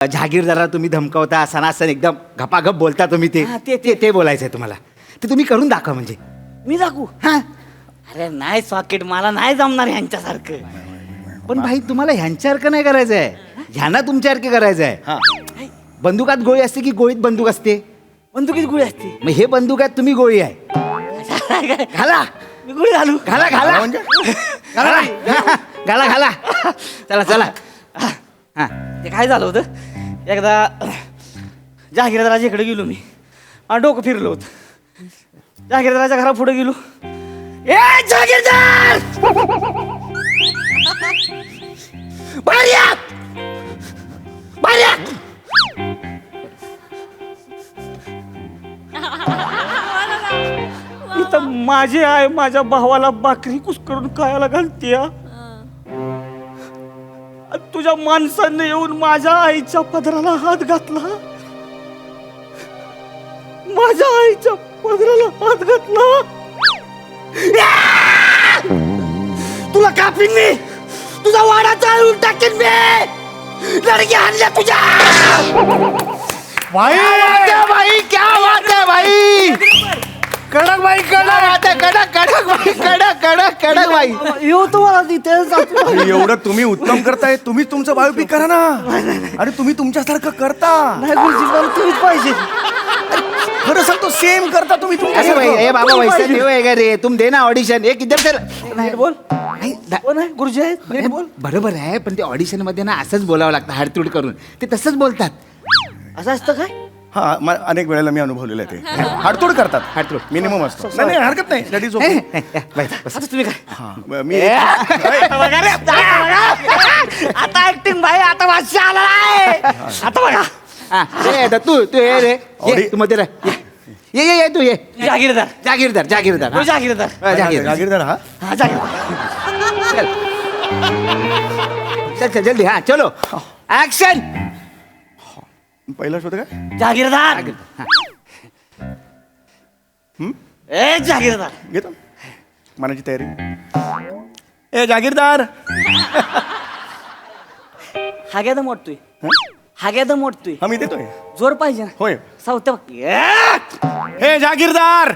जहागीरदाराला तुम्ही धमकावता, सणासण एकदम घपाघप बोलता तुम्ही, ते बोलायचंय तुम्हाला. ते तुम्ही करून दाखवा. म्हणजे मी दाखवू? हा. अरे नाही सॉकेट, मला नाही जमणार ह्यांच्यासारखं. पण भाई तुम्हाला ह्यांच्यासारखं नाही करायचंय, ह्यांना तुमच्यासारखं करायचंय. बंदुकात गोळी असते की गोळीत बंदूक असते? बंदुकीत गुळी असते. मग हे बंदूक आहेत, तुम्ही गोळी आहे. घाला, मी गुळी घालू? घाला घाला म्हणजे घाला घाला घाला. चला चला. हा. ते काय झालं होतं, एकदा जहागीरदाराच्या इकडे गेलो मी आणि डोकं फिरलो होतं. जहागीरदाराच्या घरा पुढे गेलो. ए जहागीरदार, बाहेर या, बाहेर या. इथं माझी आई माझ्या भावाला भाकरी कुस्करून खायला घालते. तुझ्या माणसाने येऊन माझ्या आईच्या पदराला हात घातला, माझ्या आईच्या पदराला हात घातला. तुला कापीन मी, तुझा वाडा चालून टाकेन मी. लडकी आणल्या तुझ्या. भाई भाई क्या बात है भाई. कडक भाई, कडक कडक कडक भाई, कडक कडक कडक भाई. येऊ तुम्हाला तिथे जातो. एवढं तुम्ही उत्तम करताय. तुम्ही तुमचं बायोपिक करा ना. अरे तुम्ही तुमच्यासारखं करता. नाही गुरुजी, मला तुम्हीच पाहिजे. खरं सांगतो, सेम करता तुम्ही अरे भाई, तुमच्यासारखं. ए बाबा वैसा नहीं होएगा रे. तुम देना ऑडिशन. एक इधर से नीट बोल. कोण आहे गुरुजी आहेत? नीट बोल. बरोबर आहे, पण ते ऑडिशन मध्ये ना असंच बोलावं लागतं, हाडतूड करून. ते तसंच बोलतात. असं असतं काय? हा, अनेक वेळेला मी अनुभवलेलं आहे ते. हाडतोड करतात. हाडतूड. मिनिमम असतो. नाही नाही, हरकत नाही. That is okay. आता तुम्ही काय? मी बघा रे, आता ऍक्टिंग भाई, आता वाशी आला आहे. आता बघा. हा, ये तू तू ये रे. ये, तू मध्ये राह. ये ये ये तू ये. जहागीरदार, जागीरदार जागीरदार. हो जहागीरदार. जागीरदार. जागीरदार. हा, हा जहागीरदार. चल चल जल्दी. हा चलो ऍक्शन. पहिला शोध काय? जहागीरदार. ए जहागीरदार. घेतो मनाची तयारी. ए जागीरदार. हाग्याद मोडतोय, हाग्याद मोडतोय. हा, मी देतोय. जोर पाहिजे ना. होय. सावत्या बघ. हे जागीरदार,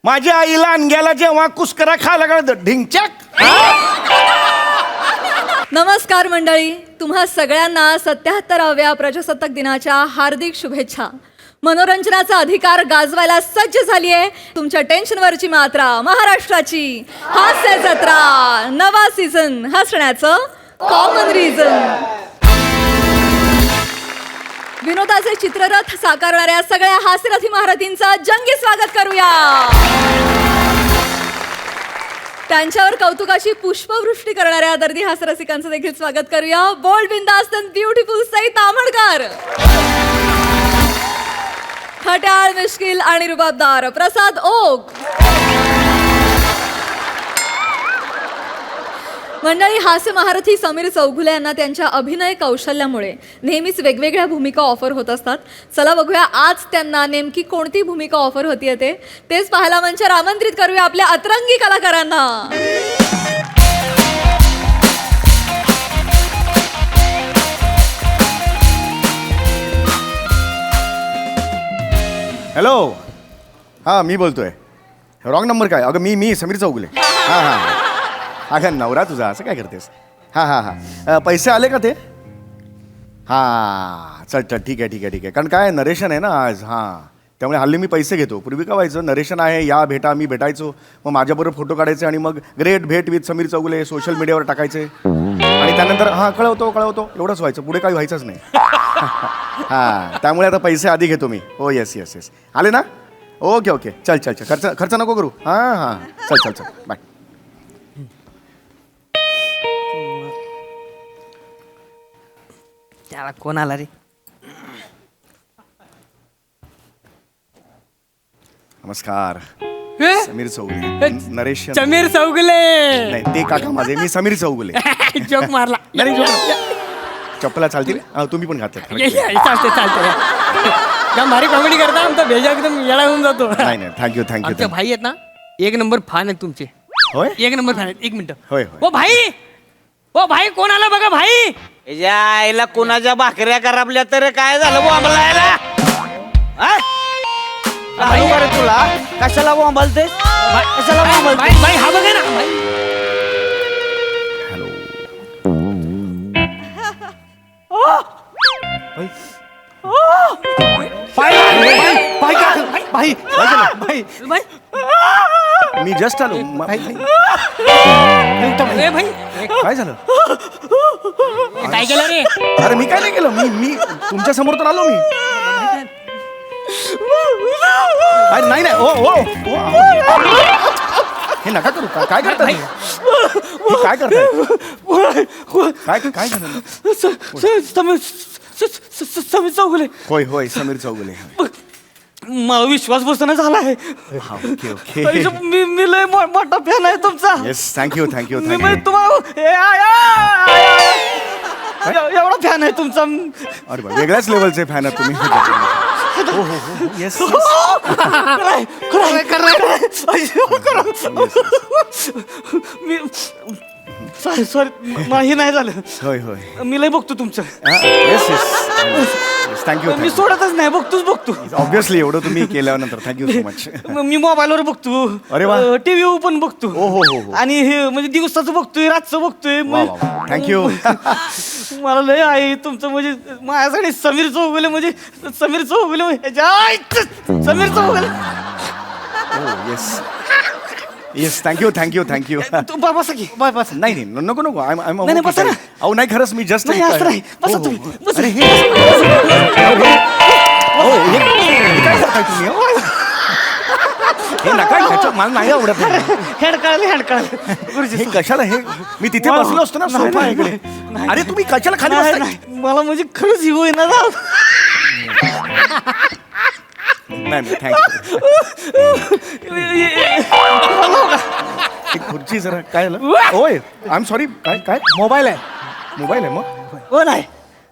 माझ्या आईला अनग्याला जेव्हा कुस्करा खायला लागला ढिंचक. नमस्कार मंडळी, तुम्हा सगळ्यांना 77व्या प्रजासत्ताक दिनाच्या हार्दिक शुभेच्छा. मनोरंजनाचा अधिकार गाजवायला सज्ज झाली आहे तुमच्या टेन्शनवरची मात्रा महाराष्ट्राची हास्य जत्रा. नवा सीझन हसण्याचं कॉमन रिझन. विनोदाचे चित्ररथ साकारणाऱ्या सगळ्या हास्यरथी महारथींचं जंगी स्वागत करूया. त्यांच्यावर कौतुकाची पुष्पवृष्टी करणाऱ्या दर्दी हास्यरसिकांचं देखील स्वागत करूया. Bold, बिंदास्त and beautiful Sai Tamankar, खट्याळ, मिश्किल आणि रुबाबदार प्रसाद ओक. मंडळी, हास्य महारथी समीर चौगुले यांना त्यांच्या अभिनय कौशल्यामुळे नेहमीच वेगवेगळ्या भूमिका ऑफर होत असतात. चला बघूया आज त्यांना नेमकी कोणती भूमिका ऑफर होतीये तेच पाहायला मंचावर आमंत्रित करूया आपल्या अतरंगी कलाकारांना. हॅलो. हा, मी बोलतोय. रॉंग नंबर काय? अगं मी समीर चौगुले. हा हा. अगं नवरा तुझा, असं काय करतेस? हा हा हा. पैसे आले का ते? हा, चल चल, ठीक आहे ठीक आहे ठीक आहे. कारण काय नरेशन आहे ना आज. हां, त्यामुळे हल्ली मी पैसे घेतो. पूर्वी काय व्हायचं, नरेशन आहे, या भेटा, मी भेटायचो, मग माझ्याबरोबर फोटो काढायचे आणि मग ग्रेट भेट विथ समीर चौगुले सोशल मीडियावर टाकायचे आणि त्यानंतर हां कळवतो एवढंच व्हायचं. पुढे काही व्हायचंच नाही. हां, त्यामुळे आता पैसे आधी घेतो मी. हो येस येस येस. आले ना? Okay okay. चल चल चल. खर्च नको करू. हां हां, चल चल चल, बाय. त्याला कोण आला रे? नमस्कार. समीर चौगुले. नरेश समीर चौगुले. नाही, ते काका माझे. मी समीर चौगुले. जोक मारला. नाही, चप्पला चालतील? तुम्ही पण घातलं. चालते चालते. भारी कॉमेडी करता. आमचा भेजा एकदम येडा होऊन जातो. नाही नाही, थँक्यू आमचे थँक्यू. भाई आहेत ना, एक नंबर फॅन आहेत तुमचे. होय. एक नंबर फॅन आहेत. एक मिनिट. होय, होय. ओ भाई, ओ भाई, कोण आला बघा भाई. याच्या आईला कुणाच्या भाकऱ्या करापल्या तर काय झालं बोंबलायला तुला कशाला बोंबलते कशाला बोंबलते बाई हा बघा ना बाई. मी जस्ट आलो ए भाई काय झालं काय केलं रे अरे मी काय नाही केलं मी तुमच्या समोर तर आलो मी अरे नाही नाही हे नका करू काय करताय हे काय करताय काय झालं समीर चौगुले होय होय समीर चौगुले मला विश्वास बसणं झाला आहे हा ओके ओके मी लय मोठा फॅन आहे तुमचा येस थँक्यू मी म्हणजे तुम्हाला एवढा फॅन आहे तुमचा अरे बा वेगळ्याच लेवलचे फॅन आहात तुम्ही हो हो हो येस मी सॉरी हे नाही झालं होय होय मी लय बघतो तुमचं येस येस थँक्यू मी सोडतच नाही बघतो ऑब्विसली एवढं तुम्ही केल्यानंतर थँक्यू सो मच मी मोबाईलवर बघतो अरे वा. टीव्ही पण बघतो हो, हो, हो, हो. आणि हे म्हणजे दिवसाचं बघतोय रातचं बघतोय थँक्यू मला लय आहे तुमचं म्हणजे माझ्यासाठी समीर चौगुले म्हणजे Sameer Chougule Sameer Chougule yes yes thank you तू बसा की बसा नाही नाही नको नको नाही, बसा ना. अहो नाही खरंच मी जस्ट नाही असं नाही बसा तुम्ही बसा. काय करताय तुम्ही हो? हे नका ह्याच्यात मला नाही आवडत हेड कळलं गुरुजी हे कशाला हे मी तिथे बसलो असतो ना सोफा इकडे अरे तुम्ही कशाला खाली नाही, बसताय? नाही. मला म्हणजे खरंच ही होईना राव. नाही थँक्यू खुर्ची जरा काय झालं होय आय एम सॉरी काय काय मोबाईल आहे मग हो नाही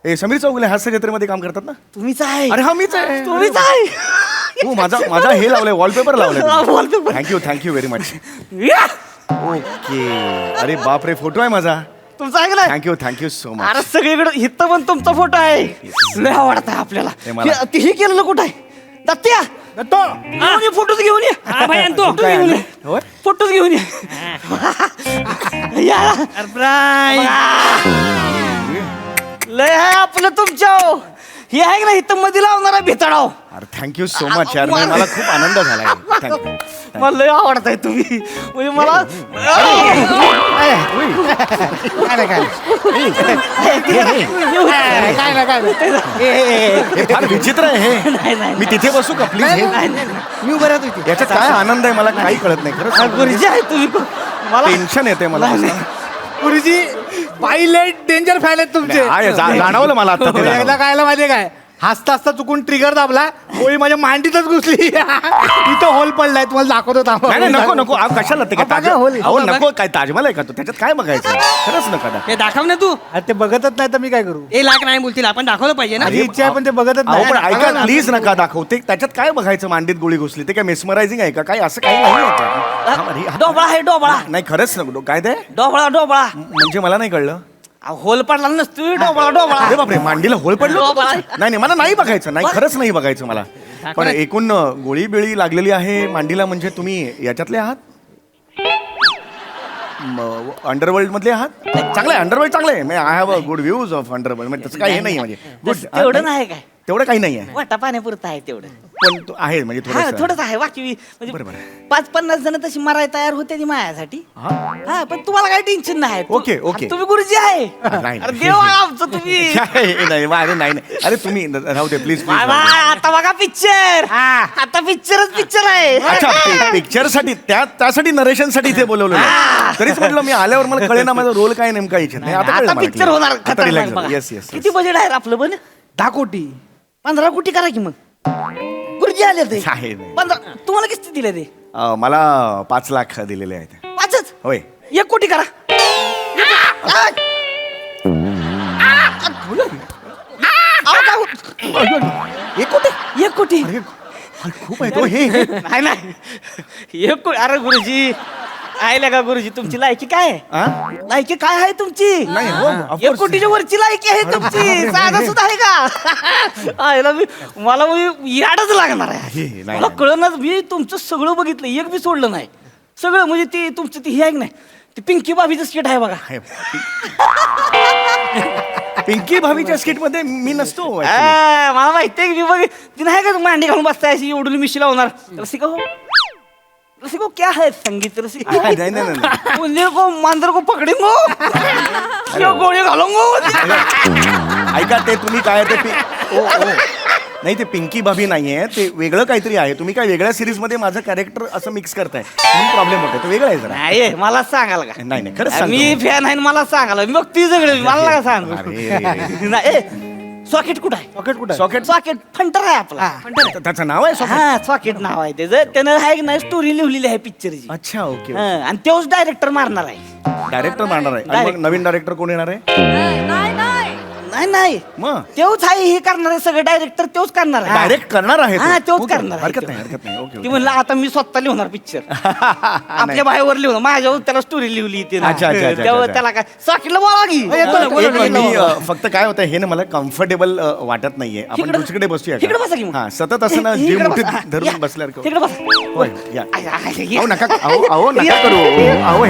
ए समीर चौगुले हास्य जत्रेमध्ये काम करतात ना तुम्हीच आहे अरे हा मीच आहे तुम्हीच आहे हो माझा हे लावलंय वॉलपेपर लावलाय Wallpaper. Thank you very much okay अरे बाप रे फोटो आहे माझा तुमचं आहे का नाही थँक्यू सो अरे मच सगळीकडे इथं पण तुमचा फोटो आहे लय आवडत आहे आपल्याला हे मला- तीही केलेलं कुठं आहे दत्त्या फोटोच घेऊन ये हा भाई आणतो फोटोच घेऊन ये होय? फोटोच घेऊन ये या. लय आहे आपलं तुमच्या हे आहे ना इथं मध्ये लावणारा भितडाव अरे थँक्यू सो मच यार म्हणजे मला खूप आनंद झाला थँक्यू मला लय आवडत आहे तुम्ही म्हणजे मला हे फार विचित्र आहे नाही, हे नाही. मी तिथे बसू का प्लीज मी उभं राहतो इथे. याच्यात काय आनंद आहे मला काही कळत नाही खरंच गुरुजी आहे तुम्ही मला टेन्शन येते मला गुरुजी पायलट डेंजर फॅन आहेत तुमचे जाणवलं मला आता ते एकदा जाणवलं. काय माहितीये काय हसता हसता चुकून ट्रिगर दाबला गोळी माझ्या मांडीतच घुसली इथं होल पडलाय तुम्हाला दाखवतो नाही नाही, नको अहो, कशाला ते काय आता काय ताज- होईल? अहो नको काय ताजमहल आहे का तो त्याच्यात काय बघायचं खरंच नका दाखवू. हे दाखव ना तू ते बघतच नाही तर मी काय करू ए लाख नाही बोलतील आपण दाखवलं पाहिजे ना माझी इच्छा आहे पण ते बघतच अहो पण नाही ऐका प्लीज नका दाखवू ते त्याच्यात काय बघायचं मांडीत गोळी घुसली ते काय मेस्मरायझिंग आहे का काय असं काही नाही आहे त्यात. हा, अरे, हा. डोबळा आहे डोबळा नाही खरंच नको काय ते डोबळा म्हणजे मला नाही कळलं होल पडला नसतो डोबळा अरे बापरे मांडीला होल पडलं डोबळा. नाही नाही मला नाही बघायचं नाही खरंच नाही बघायचं मला पण एकूण गोळी बिळी लागलेली आहे मांडीला म्हणजे तुम्ही याच्यातले आहात अंडरवर्ल्ड मधले आहात चांगलं आहे अंडरवर्ल्ड चांगलं आहे I have a good views of underworld म्हणजे तसं काही हे नाही म्हणजे गुड तेवढं नाही काय तेवढं काही नाही आहे वाटा पाण्यापुरतं आहे तेवढं पण तो आहे म्हणजे हा थोडंसं. थोडंच आहे बाकी बरं, म्हणजे बरं. 5-50 जण तशी मराय तयार होते ती माझ्यासाठी हा? हा पण तुम्हाला काही टेन्शन नाही ओके, ओके. तुम्ही गुरुजी आहे नाही. अरे देव आहे आमचं तुम्ही नाही अरे नाही अरे तुम्ही राहू दे प्लीज बाय बाय, आता बघा पिक्चर आता पिक्चर आहे अच्छा पिक्चर साठी त्यासाठी नरेशन साठी इथे बोलवलं तरीच म्हटलं मी आल्यावर मला कळे ना माझा रोल काय नेमका याच्यात नाही आता पिक्चर होणार खतरनाक बघा. येस येस किती बजेट आहे रे आपलं पण 10 कोटी 15 कोटी करा की मग गुरुजी आले ते आहे नाही. 15 तुम्हाला किती दिले ते मला 5 लाख दिलेले आहेत 5च होय 1 कोटी करा एक कोटी 1 कोटी अरे खूप आहे तो हे नाही नाही 1 कोटी अरे गुरुजी आहे का गुरुजी तुमची लायकी काय आहे? हा? लायकी काय आहे तुमची? नाही हो, of एक course. कोटीच्या वरची लायकी आहे तुमची. साधा सुद्धा आहे का? आयला मला याडच लागणार आहे. हे, नाही, मला नाही. कळणार. मी तुमचं सगळं बघितलं, एक बी सोडलं नाही. सगळं म्हणजे ती तुमचं ती हे आहे की नाही, ती पिंकी बाबीचं स्केट आहे बघा. आहे. पिंकी भाभीच्या स्किट मध्ये मी नसतो actually. मला माहिती आहे की मी बघ ती नाही का मांडी घालून बसताय अशी एवढी मिशी लावणार. रसिका हो, रसिका हो, क्या है संगीत रसिका? नाही, नाही, नाही, नाही. उंदीर को मांजर को पकडेंगो, शिव गोळी घालूंगो. ऐका ते तुम्ही काय ते ओ ओ नाही ते पिंकी भाभी नाहीये ते वेगळं काहीतरी आहे. तुम्ही काय वेगळ्या सिरीज मध्ये माझं कॅरेक्टर असं मिक्स करताय म्हणून प्रॉब्लेम होतो. ते वेगळं आहे जरा. नाही मला सांगाल का? नाही नाही खरंच सांगतो. मी फॅन आहे मला सांगाल. मग ती सगळे मला का सांगू? अरे. नाही सॉकेट कुठं आहे? सॉकेट कुठं सॉकेट सॉकेट फंटर आहे आपला. फंटर त्याचं नाव आहे सॉकेट. हा सॉकेट नाव आहे त्याचं. त्यानं आहे की नाही स्टोरी लिहिलेली आहे पिक्चरची. अच्छा ओके आणि तोच डायरेक्टर मारणार आहे. डायरेक्टर मारणार आहे आणि मग नवीन डायरेक्टर कोण येणार आहे? नाही नाही नाही नाही मग तेच आहे हे करणार आहे सगळं. डायरेक्टर तेच करणार आहे. डायरेक्ट करणार आहे हा तो? तेच ओके, करणार आहे. हरकत नाही हरकत नाही ओके ती म्हणलं आता मी स्वतः लिहणार पिक्चर. आपल्या बाहेर लिहून माझ्यावर त्याला स्टोरी लिहिली ती ना. अच्छा, अच्छा, अच्छा, तेव्हा अच्छा. त्याला काय सॉकेटला बोला की. मी फक्त काय होतं हे ना मला कम्फर्टेबल वाटत नाहीये. आपण इकडं- दुसरीकडे बसूया इकडं बसा की मग. हा सतत असं ना जीव इकडं मुठीत बसा. धरून या. बसल्यावर तिकडे बस. होय या या. अहो नका अहो नका करू अहो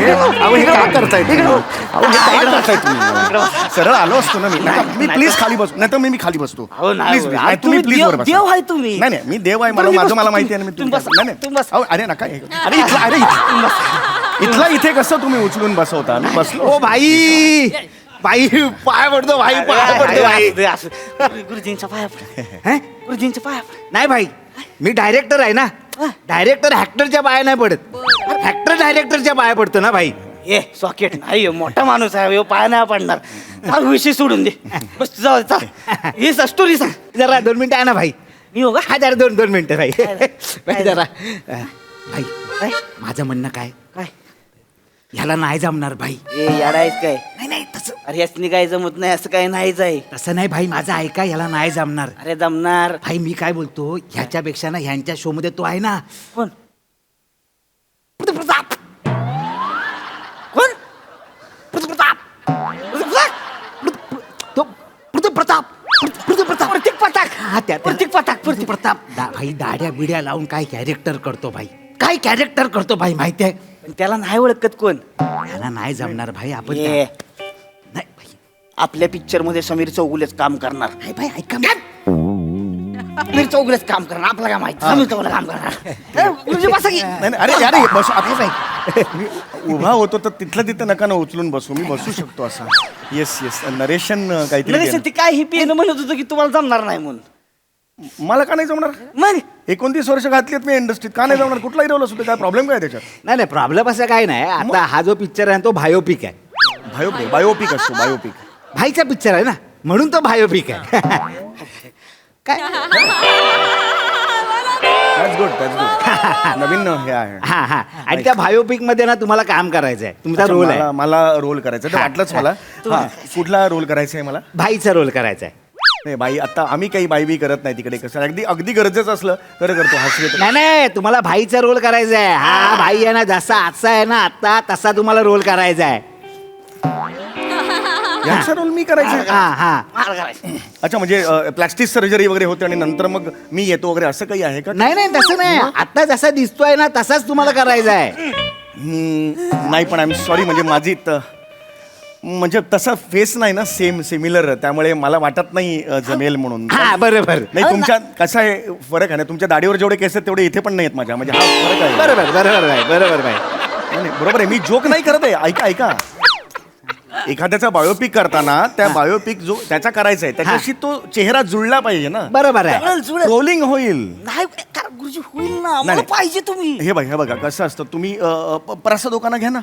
हे काय करताय तुम्ही? अहो हे काय करताय तुम्ही? सरळ आलो असतो ना मी नका, मी नाही, प्लीज खाली बसतो नाही तर मी खाली बसतो अहो, नाही, प्लीज अहो, नाही तुम्ही प्लीज वर बसा. देव आहे तुम्ही. नाही नाही मी देव आहे मला तुम्ही माझं बस- मला माहिती आहे ना मी तुम्ही बसा. नाही नाही तुम्ही बसा. अहो अरे नका अरे इथला अरे इथला इथे कसं तुम्ही उचलून बसवता मी बसलो ओ भाई बाई पाय पडतो भाई पाय पडतो भाई. गुरुजींच्या पाया पड. हैं? गुरुजींच्या पाया पड. नाही भाई मी डायरेक्टर आहे ना. डायरेक्टर ऍक्टरच्या पाया नाही पडत. ऍक्टर डायरेक्टरच्या पाया पडतो ना भाई. ए सॉकेट नाही ह्यो मोठा माणूस आहे ह्यो पाय नाही पडणार. हा विषय सोडून दे. बस जाऊ दे, चल ही स्टोरी सांग. जरा 2 मिनिटं आहे ना भाई. मी हो का? हा जरा 2 मिनिटं भाई. भाई जरा भाई काय? माझं म्हणणं काय काय ह्याला नाही जमणार भाई. ए याडायच काय? नाही नाही तसं अरे यासनी काय जमत नाही असं काय नाहीच आहे. तसं नाही भाई माझं ऐका ह्याला नाही जमणार. अरे जमणार. भाई मी काय बोलतो ह्याच्यापेक्षा ना ह्यांच्या शो मध्ये तो आहे ना कोण प्रताप. कोण प्रताप. तो प्रताप प्रताप प्रतीक पताक. हा त्या प्रतीक पताक. प्रतीक प्रताप भाई दाढ्या बिड्या लावून काय कॅरेक्टर करतो भाई. काय कॅरेक्टर करतो भाई माहिती आहे. पण त्याला नाही ओळखत कोण. ह्याला नाही जमणार भाई. आपण ए, नाही भाई. आपल्या पिक्चर मध्ये समीर चौगुलेच काम करणार. नाही भाई ऐका समीर चौगुलेच काम करणार. आपल्याला काय माहिती समीर चौगुले काम करणार. ए, गुरुजी बसा की. नाही नाही, अरे अरे बस मी उभा होतो तर तिथलं तिथं नका ना उचलून बसू मी बसू शकतो असा. येस येस नरेशन काहीतरी नरेश केलं. ती काय ही पेन म्हणत होतं की तुम्हाला जमणार नाही म्हणून. मला का नाही जमणार? मग 29 वर्ष घातलीत मी इंडस्ट्रीत का नाही जमणार? कुठलाही रोल असू दे काय प्रॉब्लेम काय त्याच्यात? नाही नाही प्रॉब्लेम असं काय नाही. आता हा जो पिक्चर आहे तो बायोपिक आहे. बायोपिक असतो बायोपिक. भाईचा पिक्चर आहे ना म्हणून तो बायोपिक आहे. काय दॅट्स गुड नवीन हे आहे. हा हा आणि त्या बायोपिक मध्ये ना तुम्हाला काम करायचं आहे. तुमचा अच्छा, रोल आहे मला रोल करायचा तर वाटलंच मला. हा, कुठला रोल करायचा आहे मला? भाईचा रोल करायचा आहे. नाही बाई आता आम्ही काही बाई बी करत नाही तिकडे. कसं अगदी अगदी गरजेचं असलं तर करतो हसले तर. नाही नाही तुम्हाला भाईचा रोल करायचा आहे. हा भाई आहे ना जसा आजचा आहे ना आता तसा तुम्हाला रोल करायचा आहे. यांचा रोल मी करायचा. हा हा मार करायचं. अच्छा म्हणजे प्लॅस्टिक सर्जरी वगैरे होते आणि नंतर मग मी येतो वगैरे असं काही आहे का? नाही नाही तसं नाही. आता जसा दिसतोय ना तसाच तुम्हाला करायचा आहे. नाही पण आय एम सॉरी म्हणजे माझी म्हणजे तसा फेस नाही ना सिमिलर त्यामुळे मला वाटत नाही जमेल म्हणून. हा बरोबर नाही तुमच्या कसं आहे फरक आहे ना तुमच्या दाढीवर जेवढे केस आहेत तेवढे इथे पण नाहीत माझ्या म्हणजे हा फरक आहे. बरोबर बरोबर भाई बरोबर भाई. नाही, बरोबर आहे मी जोक नाही करत आहे. ऐका ऐका एखाद्याचा बायोपिक करताना त्या बायोपिक जो त्याचा करायचा आहे त्याच्याशी तो चेहरा जुळला पाहिजे ना. बरोबर आहे. जुळेल, जुळेल. ट्रोलिंग होईल. नाही कारण गुरुजी होईल ना. मला नाही. पाहिजे तुम्ही. हे बघा कसं असतं तुम्ही प्रसादोकांना घ्या ना.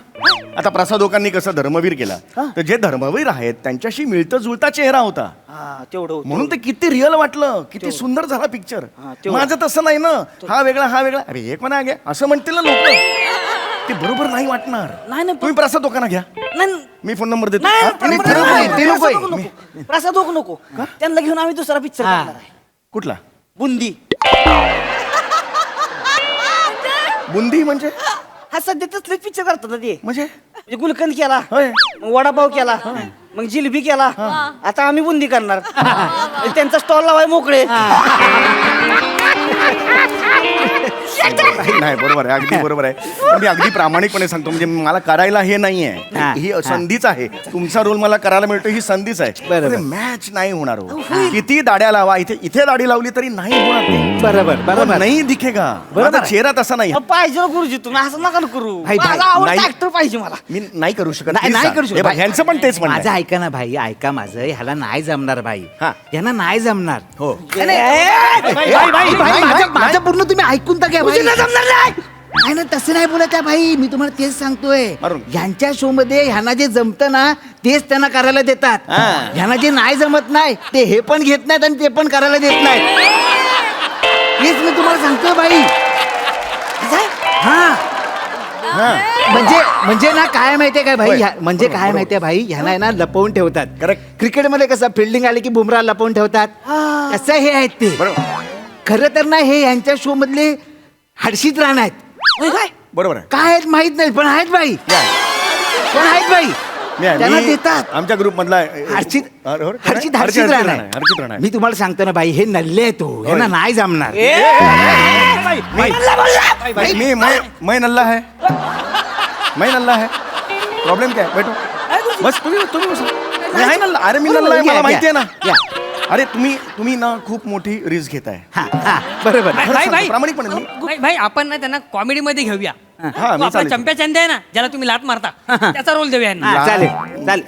आता प्रसादोकांनी कसा धर्मवीर केला तर जे धर्मवीर आहेत त्यांच्याशी मिळतं जुळता चेहरा होता हा तेवढं होतं. म्हणून ते किती रिअल वाटलं किती सुंदर झाला पिक्चर. हा, तेवढं. माझं तसं नाही ना. हा वेगळा अरे एक म्हणा घ्या असं म्हणतील ना लोक ते बरोबर नाही वाटणार. नाही नाही तुम्ही प्रसादोकांना घ्या नाही मी फोन नंबर देतो. नाही, हा? नाही, नाही, नाही, ते नको आहे. प्रसाद नको. प्रसाद नको. त्यांना घेऊन आम्ही दुसरा पिक्चर करणार आहे. कुठला? बुंदी. बुंदी म्हणजे हा सध्या तसलेच पिक्चर करतात ना ते म्हणजे म्हणजे गुलकंद केला होय. मग वडापाव केला मग जिलेबी केला आता आम्ही बुंदी करणार त्यांचा स्टॉल लावाय मोकळे नाही बरोबर आहे अगदी बरोबर आहे पण मी अगदी प्रामाणिकपणे सांगतो म्हणजे मला करायला हे नाहीये हा. ही संधीच आहे तुमचा रोल मला करायला मिळतो ही संधीच बरोबर. आहे मॅच नाही होणार हो. किती दाड्या लावा इथे दाढी लावली तरी नाही होणार ते. बरोबर बरोबर नाही दिखेगा बरोबर माझा आहे. चेहरा तसा नाही पाहिजे हो गुरुजी तुम्ही असं नका ना करू भाई, भाई, माझा आवडता नाही. ऍक्टर पाहिजे मला मी नाही करू शकत नाही Please नाही सांग. करू हे बघ, शकत ह्यांचं पण तेच म्हणणं माझं आहे. ऐका ना भाई ऐका माझं ह्याला नाही जमणार भाई हा. यांना नाही जमणार हो माझं पूर्ण तुम्ही ऐकून तर घ्या भाई. जमणार नाही नाही ना तसं नाही बोलत आहे भाई मी तुम्हाला तेच सांगतोय अरुण. ह्यांच्या शो मध्ये ह्यांना जे जमतं ना तेच त्यांना करायला देतात हा. ह्यांना जे नाही जमत नाही ते हे पण घेत नाहीत आणि ते पण करायला देत नाहीत तेच मी तुम्हाला सांगतोय भाई हा म्हणजे ना काय माहितीये काय भाई होय. म्हणजे बरोबर, काय बरोबर. माहितीये भाई ह्यांना आहे ना लपवून ठेवतात Correct. क्रिकेटमध्ये कसं फिल्डिंग आली की बुमरा लपवून ठेवतात तसं हे आहेत ते बरोबर खरं तर ना हे यांच्या शो मधले हर्षित राणा आहेत काय बरोबर आहे काय आहेत माहित नाही पण आहेत बाई पण आहेत बाई मी आहे. त्यांना मी देतात आमच्या ग्रुप मधला हर्षित हर्षित हर्षित राणा आहे. हर्षित राणा मी तुम्हाला सांगतो ना बाई हे नल्ले आहे तो यांना नाही जमणार मैं नल्ला है मैं नल्ला है प्रॉब्लेम क्या है बैठो बस तुम्ही बसा मी आहे नल्ला अरे मी नल्ला आहे मला माहिती आहे ना या. अरे तुम्ही ना खूप मोठी रिस्क घेताय हा हा बरोबर भाई, खरं भाई, सांगतो, भाई. प्रामाणिकपणे मी भाई भाई आपण ना त्यांना कॉमेडी मध्ये घेऊया हा, तो मी आपला चालेल. चंप्या चंदे आहे ना ज्याला तुम्ही लात मारता त्याचा रोल देऊया यांना. हा, चालेल चालेल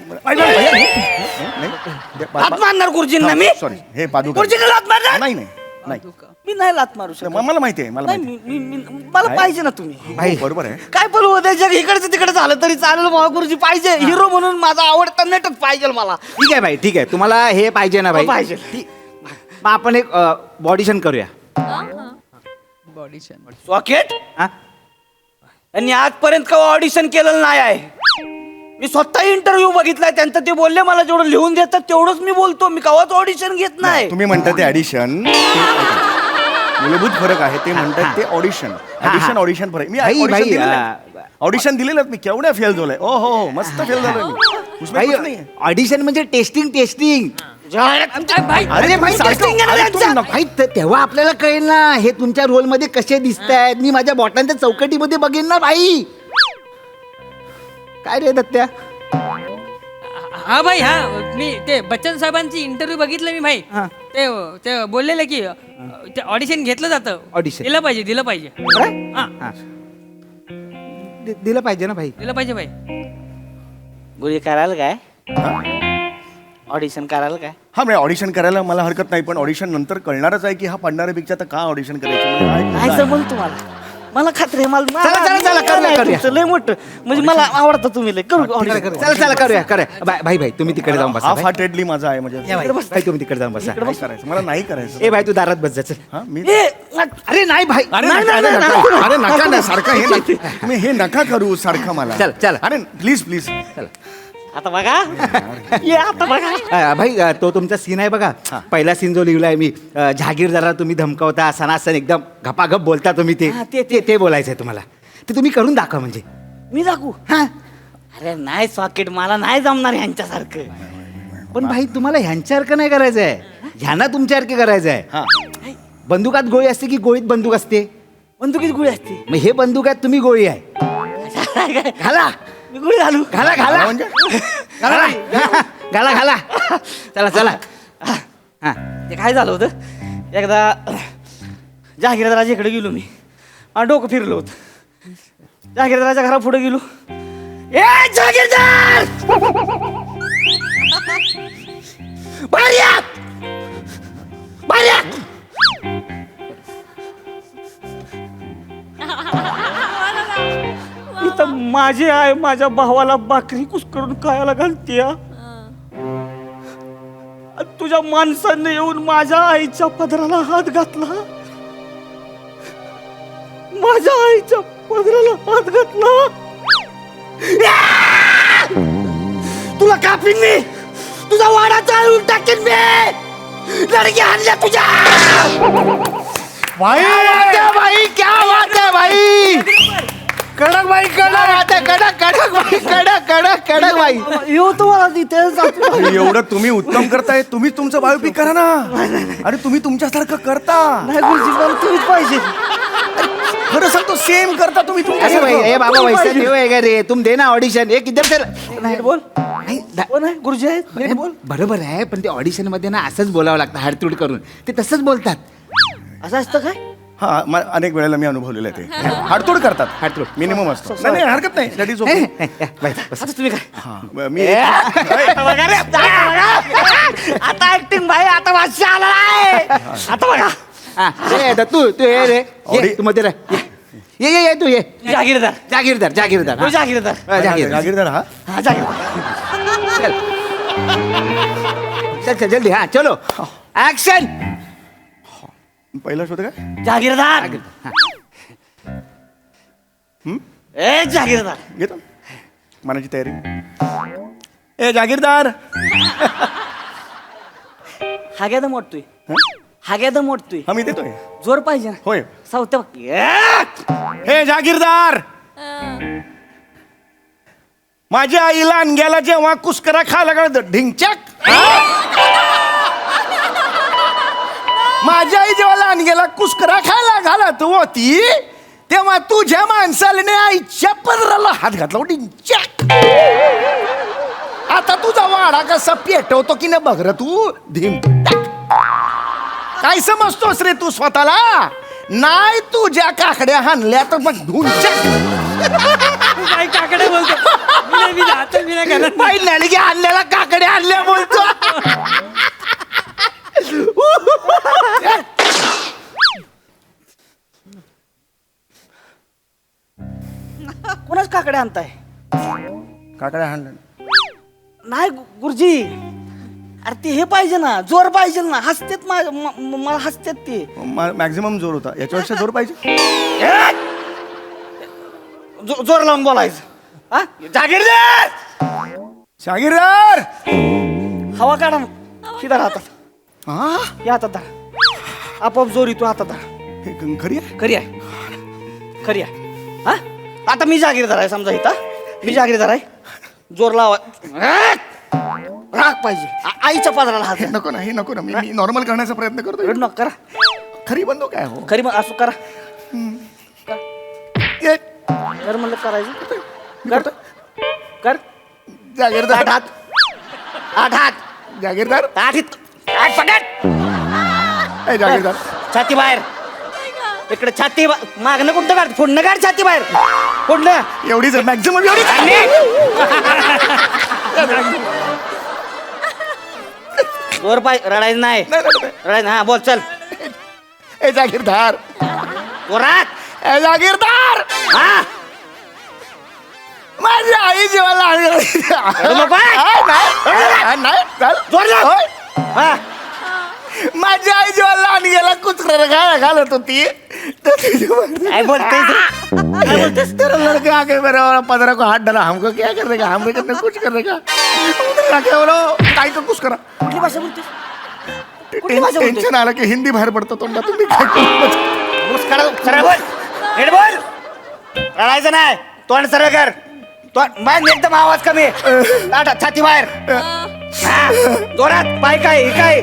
हात मारणार गुरुजींना मी सॉरी हे पादुका गुरुजींना लात मारणार नाही नाही नाही मी नाही लात मारू शकत मला माहिती आहे मला नाही माहिती मला पाहिजे ना तुम्ही भाई आहे. बरोबर आहे काय पण उद्या जग इकडचं तिकडे झालं तरी चालेल मला गुरुजी पाहिजे हिरो म्हणून माझा आवडता नटच पाहिजे मला ठीक आहे भाई ठीक आहे तुम्हाला हे पाहिजे ना भाई हो, पाहिजे. ठीक. मग आपण एक ऑडिशन करूया सॉकेट हा? यांनी आजपर्यंत केव्हा ऑडिशन केलेलं नाही आहे मी स्वतः इंटरव्ह्यू बघितलाय त्यांचं ते बोलले मला जेवढं लिहून देतात तेवढंच मी बोलतो मी केव्हाच ऑडिशन घेत नाही तुम्ही म्हणता ते ऍडिशन मूलभूत फरक आहे ते म्हणतात ते ऑडिशन ऑडिशन फरक मी भाई, भाई, ऑडिशन दिलेलं मी केवढ्या फेल झालोय ओ हो मस्त फेल झालोय मी उसमें कुछ नाही है. ऑडिशन म्हणजे टेस्टिंग टेस्टिंग भाई अरे भाई, सारखं- testing आहे ना अरे त्यांचं. तुम्ही नको- भाई, तेव्हा आपल्याला कळेल ना हे तुमच्या रोल मध्ये कसे दिसत आहेत मी माझ्या बॉटलांच्या चौकटीमध्ये बघेन ना भाई काय रे दत्त्या हा भाई हा मी ते बच्चन साहेबांची इंटरव्ह्यू बघितलं मी भाई हा. ते ते बोललेले की ते ऑडिशन घेतलं जातं Audition. दिलं पाहिजे हा हा. दिलं पाहिजे ना भाई दिलं पाहिजे भाई गुरुजी करायला काय ऑडिशन करायला काय हा म्हणजे ऑडिशन करायला मला हरकत नाही पण ऑडिशन नंतर कळणारच आहे की हा पडणाऱ्या पेक्षा तर का ऑडिशन करायचं म्हणजे काय नाही काय? जमल तुम्हाला मला खात्री आहे मला चला, करूया, नाही, करूया. तुमचं लय मोठं म्हणजे मला आवडतं तुम्ही लय करू audition. चला करूया भाई भाई तुम्ही तिकडे जाऊन बसा हाफ भाई. हार्टेडली माझा आहे म्हणजे या भाई, भाई, तुम्ही तिकडे जाऊन बसा नाही करायचं मला नाही करायचं ए भाई तू दारात बस जा चल हा मी ए, अरे नाही भाई अरे नाही, नका, नाही, अरे नाही, नका, अरे नका ना सारखं हे नका. तुम्ही हे नका करू सारखं मला चल, चल. अरे प्लीज प्लीज आता बघा ये आता बघा भाई तो तुमचा सीन आहे बघा पहिला सीन जो लिहिलाय मी जहागीरदाराला तुम्ही धमकावता सणासण एकदम घपाघप बोलता तुम्ही ते हा, ते बोलायचंय तुम्हाला ते तुम्ही करून दाखवा म्हणजे मी दाखवू हा अरे नाही सॉकेट मला नाही जमणार ह्यांच्यासारखं पण भाई तुम्हाला ह्यांच्यासारखं नाही करायचंय ह्यांना तुमच्यासारखे करायचंय हा बंदुकात गोळी असते की गोळीत बंदूक असते बंदुकीत गुळी असते मग हे बंदूक आहेत तुम्ही गोळी आहे घाला मी गुळी घालू घाला घाला म्हणजे घाला घाला घाला चला चला हा ते काय झालं होतं एकदा जहागीरदाराच्या इकडे गेलो मी आणि डोकं फिरलो होतं जहागीरदाराच्या घरा पुढे गेलो ए जहागीरदार बाहेर या! बाहेर या! इथं माझी आई माझ्या भावाला भाकरी कुस्करून खायला घालते तुझ्या माणसाने येऊन माझ्या आईच्या पदराला हात घातला माझ्या आईच्या पदराला हात घातला तुला कापीन मी तुझा वाडा चालून टाकेन मी लडकी आणल्या तुझ्या भाई क्या बात है भाई कडक बाई कडक कडक कडक बाई कडक बाई. येऊ तुम्हाला तिथे जातो. अरे, एवढं तुम्ही उत्तम करताय, तुम्ही तुमचं बायोपिक करा ना. अरे तुम्ही तुमच्यासारखं करता. नाही गुरुजी मला तुम्हीच पाहिजे. खरं सांगतो सेम करता तुम्ही अरे भाई तुमच्यासारखं. ए बाबा वैसा नहीं होएगा रे, तुम देना ऑडिशन. एक इधर से नीट बोल. कोण आहे गुरुजी आहेत नीट बोल. बरोबर आहे, पण ते ऑडिशन मध्ये ना असंच बोलावं लागतं हाडतूड करून. ते तसंच बोलतात. असं असतं काय? हा अनेक वेळेला मी अनुभवलेलं आहे ते. हाडतोड करतात. हाडतूड. मिनिमम असतो. नाही नाही, हरकत नाही. That is okay. आता तुम्ही काय मी बघा रे, आता ऍक्टिंग भाई आता वाशी आला आहे. आता बघा हा, ये तू तू ये रे, ये ऑडी- तू मध्ये राह. ये तू ये. जागीरदार जागीरदार तो हा. जागीरदार. हा, जागीरदार. जागीरदार हा. हा जागीरदार. चल चल जल्दी हा चलो ऍक्शन. पहिला शोध काय जागीरदार. ए जागीरदार. घेतो मनाची तयारी. ए जागीरदार. हाग्याद मोडतोय. हाग्याद मोडतोय. हा मी देतोय. जोर पाहिजे ना. होय. सावत्या हे जागीरदार, माझ्या आईला अनग्याला जेव्हा कुस्करा खायला लागला ढिंचक. माझ्या आई जेव्हा अनग्याला कुस्करा खायला घालत होती तेव्हा तुझ्या माणसाला आईच्या पदराला हात घातला ढिंचक. आता तुझा वाडा कसा पेटवतो की न बघ र तू. धीम काय समजतोस रे तू स्वतःला. नाही तुझ्या काकड्या हाणल्या तर मग ढुंचक. काय काकडे बोलतो मी जातो मी नाही करत. बाई नडगे आणलेला काकडे आणल्या बोलतो. कोणाच काकडे आणताय? काकड्या हाणल्या नाही गुरुजी. अरे ते हे पाहिजे ना, जोर पाहिजे ना. हसतेत मला हसतेत ते. मॅक्झिमम जोर होता. याच्यापेक्षा जोर पाहिजे. जोर लावून बोलायचं. हा? जागीरदार. शागिरदार. हवा काढा शिदा हातात. हा या हातात धरा. आपोआप जोर येतो हातात धरा. हे खरी आहे. खरी आहे. खरी आहे. हा आता मी जागीरदार आहे समजा इथं. मी जागीरदार आहे. जोर लावा. राग पाहिजे. आईच्या पदराला हात हे नको ना, हे नको ना. मी नॉर्मल करण्याचा प्रयत्न करतो. रडू नका. करा खरी बंदो काय हो. खरी मग असं करा. ये, कर म्हणलं करायचं. मी कर करतो. कर. जागीरदार. आठ हात. आठ हात. जागीरदार. आठ हित. आठ पकड. ए, जागीरदार. छाती बाहेर. इकडे छाती मागणं कुठं काढ. फोडणं काढ छाती बाहेर. फोडणं. एवढीच मॅक्झिमम एवढीच. जोर पाहिजे. रडायचं नाही. नाही, नाही, नाही. रडायचं. हा बोल चल. ए जागीरदार. जोरात. ए जागीरदार. हा माझी आई जेव्हा लहान नको आहे. नाही चाल. जोर लाव. होय. हा माझी आई जेव्हा लहान गेला कुचकरा घालत होती तर काय बोलते काय बोलतेस? तेरा लड़का आके मेरे पंद्रह को हाथ डाला. हमको क्या करने का, हमने करने कुछ करने का. क्या बोलो काय का कुछ करा. कुठली भाषा बोलतेस? कुठली भाषा बोलतेस? टेन्शन आलं की हिंदी बाहेर पडतं तोंडात. तुम्ही काय करू? सरळ बोल. नीट बोल. रडायचं नाही. तोंड सरळ कर. तोंड बाहेर एकदम आवाज कमी. ताट छाती बाहेर. हा, जोरात. पाय काय हे काय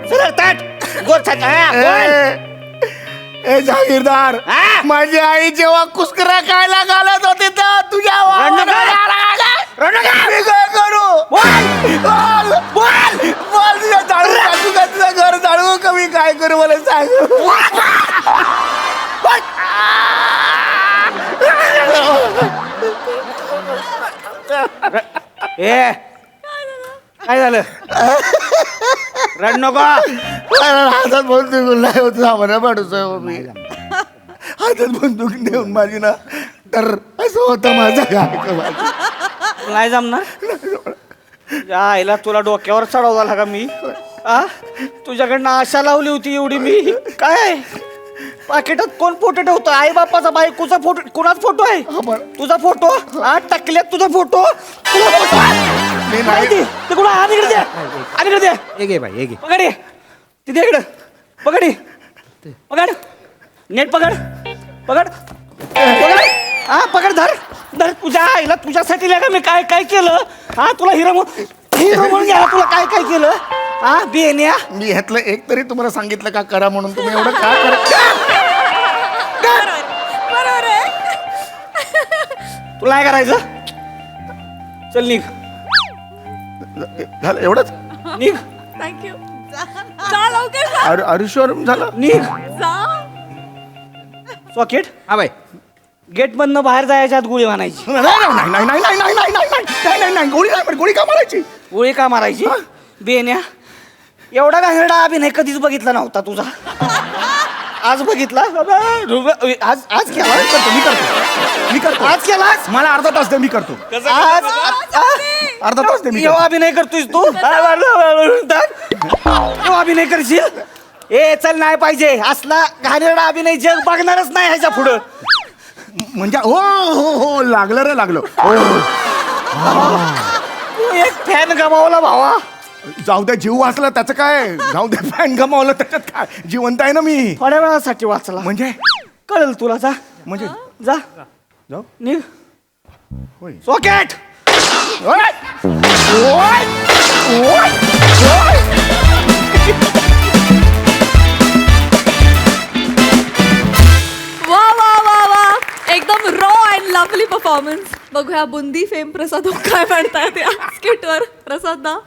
सरळ ताट. जोर छाती. हा, बोल. ए जागीरदार, हा? माझी आई जेव्हा कुस्करा खायला घालत होती तर तुझ्या रडू नका. रडू नका. मी काय करू. बोल बोल बोल. तुझ्या जाळू टाकू का, तुझं घर जाळू का, मी काय करू मला सांग. ए काय झालं? रड नको. हातात बंदूक नाही होत सामान्य माणूस आहे हो मी. हातात बंदूक नेऊन माझी ना तर असं होतं माझं काय नाही जमणार. या आईला तुला डोक्यावर चढवला लागा मी. आ तुझ्याकडनं आशा लावली होती एवढी मी. काय पाकिटात कोण फोटो ठेवतो? आई बापाचा, बायकोचा फोटो. कोणाचा फोटो आहे? तुझा फोटो. आठ टाकल्यात तुझा फोटो. तुझा फोटो मी नाही. ते कुठं? आणि इकडे द्या. आणि इकडे द्या. एक आहे बाई एक आहे. पकड ये. तिथे इकडं पकड ये. पकड. नेट पकड. पकड. पकड. हा पकड धर धर तुझ्या आईला तुझ्यासाठी लागा मी काय काय केलं हा तुला हिरो म्हणून घ्या तुला काय काय केलं हा बेन्या मी ह्यातलं एक तरी तुम्हाला सांगितलं का करा म्हणून तुम्ही एवढं का करत बरोबर आहे. तुला काय करायचं चल निघ झालं एवढंच निघ थँक्यू जा लवकर जा. आरुष्वर झालं निघ जा. सॉकेट हा बाई गेट मधनं बाहेर जायच्या आत गोळी मारायची नाही नाही नाही नाही नाही नाही नाही नाही नाही नाही नाही गोळी नाही पण गोळी का मारायची गोळी का मारायची बेन्या एवढा घाणेरडा अभिनय कधीच बघितला नव्हता तुझा आज बघितला आज आज केला मी करतो आज केलास मला अर्धा तास दे मी करतो आज अर्धा तास दे मी एवढा अभिनय करतोयस तू एवढा अभिनय करशील ए चल नाही पाहिजे असला घाणेरडा अभिनय जग बघणारच नाही ह्याच्या पुढं म्हणजे हो हो हो लागलं रे लागलं हो तू एक फॅन गमावला भावा जाऊ द्या जीव वाचला त्याचं काय जाऊ द्या फॅन गमावलं त्याच्यात काय जिवंत आहे ना मी थोड्या वेळासाठी वाचला म्हणजे कळेल तुला जा म्हणजे जा जाऊ निघ होय सॉकेट ओय! ओय! ओय! ओय! वा वा वा वा एकदम रॉ अँड लवली परफॉर्मन्स. बघूया बुंदी फेम प्रसाद काय म्हणतात या स्किटवर. प्रसाद ना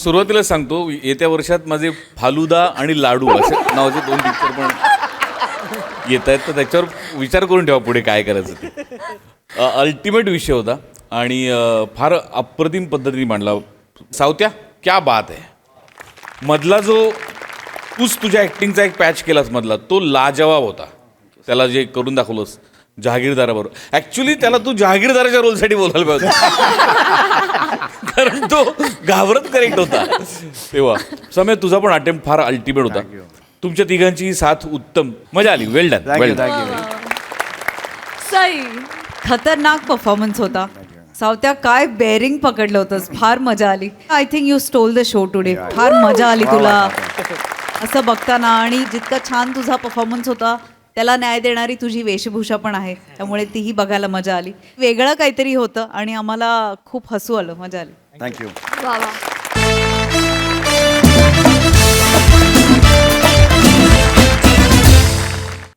सुरुवातीला सांगतो येत्या वर्षात माझे फालुदा आणि लाडू असे नावाचे 2 पिक्चर पण येत आहेत तर त्याच्यावर विचार करून ठेवा पुढे काय करायचं ते. अल्टिमेट विषय होता आणि फार अप्रतिम पद्धतीने मांडला. सावत्या क्या बात आहे. मधला जो तूच तुझ्या ॲक्टिंगचा एक पॅच केलास मधला तो लाजवाब होता. त्याला जे करून दाखवलंस जहागीरदाराबरोबर ॲक्च्युली त्याला तू जहागीरदाराच्या रोलसाठी बोलायला पाहिजे कारण तो घाबरत करेक्ट होता तेव्हा. समय तुझा पण अटेम्प्ट फार अल्टिमेट होता. तुमच्या तिघांची साथ उत्तम मजा आली. वेल डन वेल डन. सई खतरनाक परफॉर्मन्स होता. सावत्या काय बेअरिंग पकडलं होतंस. फार मजा आली. I think you stole the show today. फार मजा आली तुला असं बघताना. आणि जितका छान तुझा परफॉर्मन्स होता त्याला न्याय देणारी तुझी वेशभूषा पण आहे त्यामुळे तीही बघायला मजा आली. वेगळं काहीतरी होतं आणि आम्हाला खूप हसू आलं. मजा आली. थँक्यू. वा वा.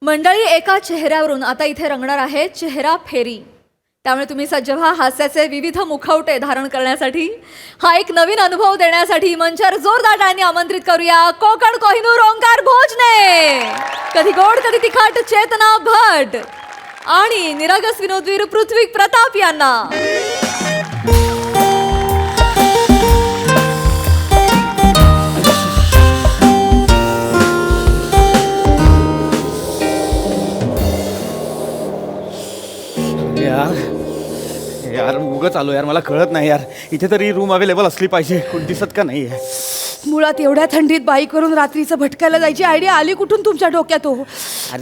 मंडळी एका चेहऱ्यावरून आता इथे रंगणार आहे चेहरा फेरी. त्यामुळे तुम्ही सज्ज व्हा हास्याचे विविध मुखवटे धारण करण्यासाठी. हा एक नवीन अनुभव देण्यासाठी मंचावर जोरदार टाळ्यांनी आमंत्रित करूया कोकण कोहिनूर ओंकार भोजने, कधी गोड कधी तिखट चेतना भट आणि निरागस विनोदवीर पृथ्वी प्रताप यांना. यार यार उगाच आलो यार. मला कळत नाही यार. इथे तरी रूम अवेलेबल असली पाहिजे. कोण दिसत का नाही आहे. मुळात एवढ्या थंडीत बाईक करून रात्रीचं भटकायला जायची आयडिया आली कुठून तुमच्या डोक्यात? हो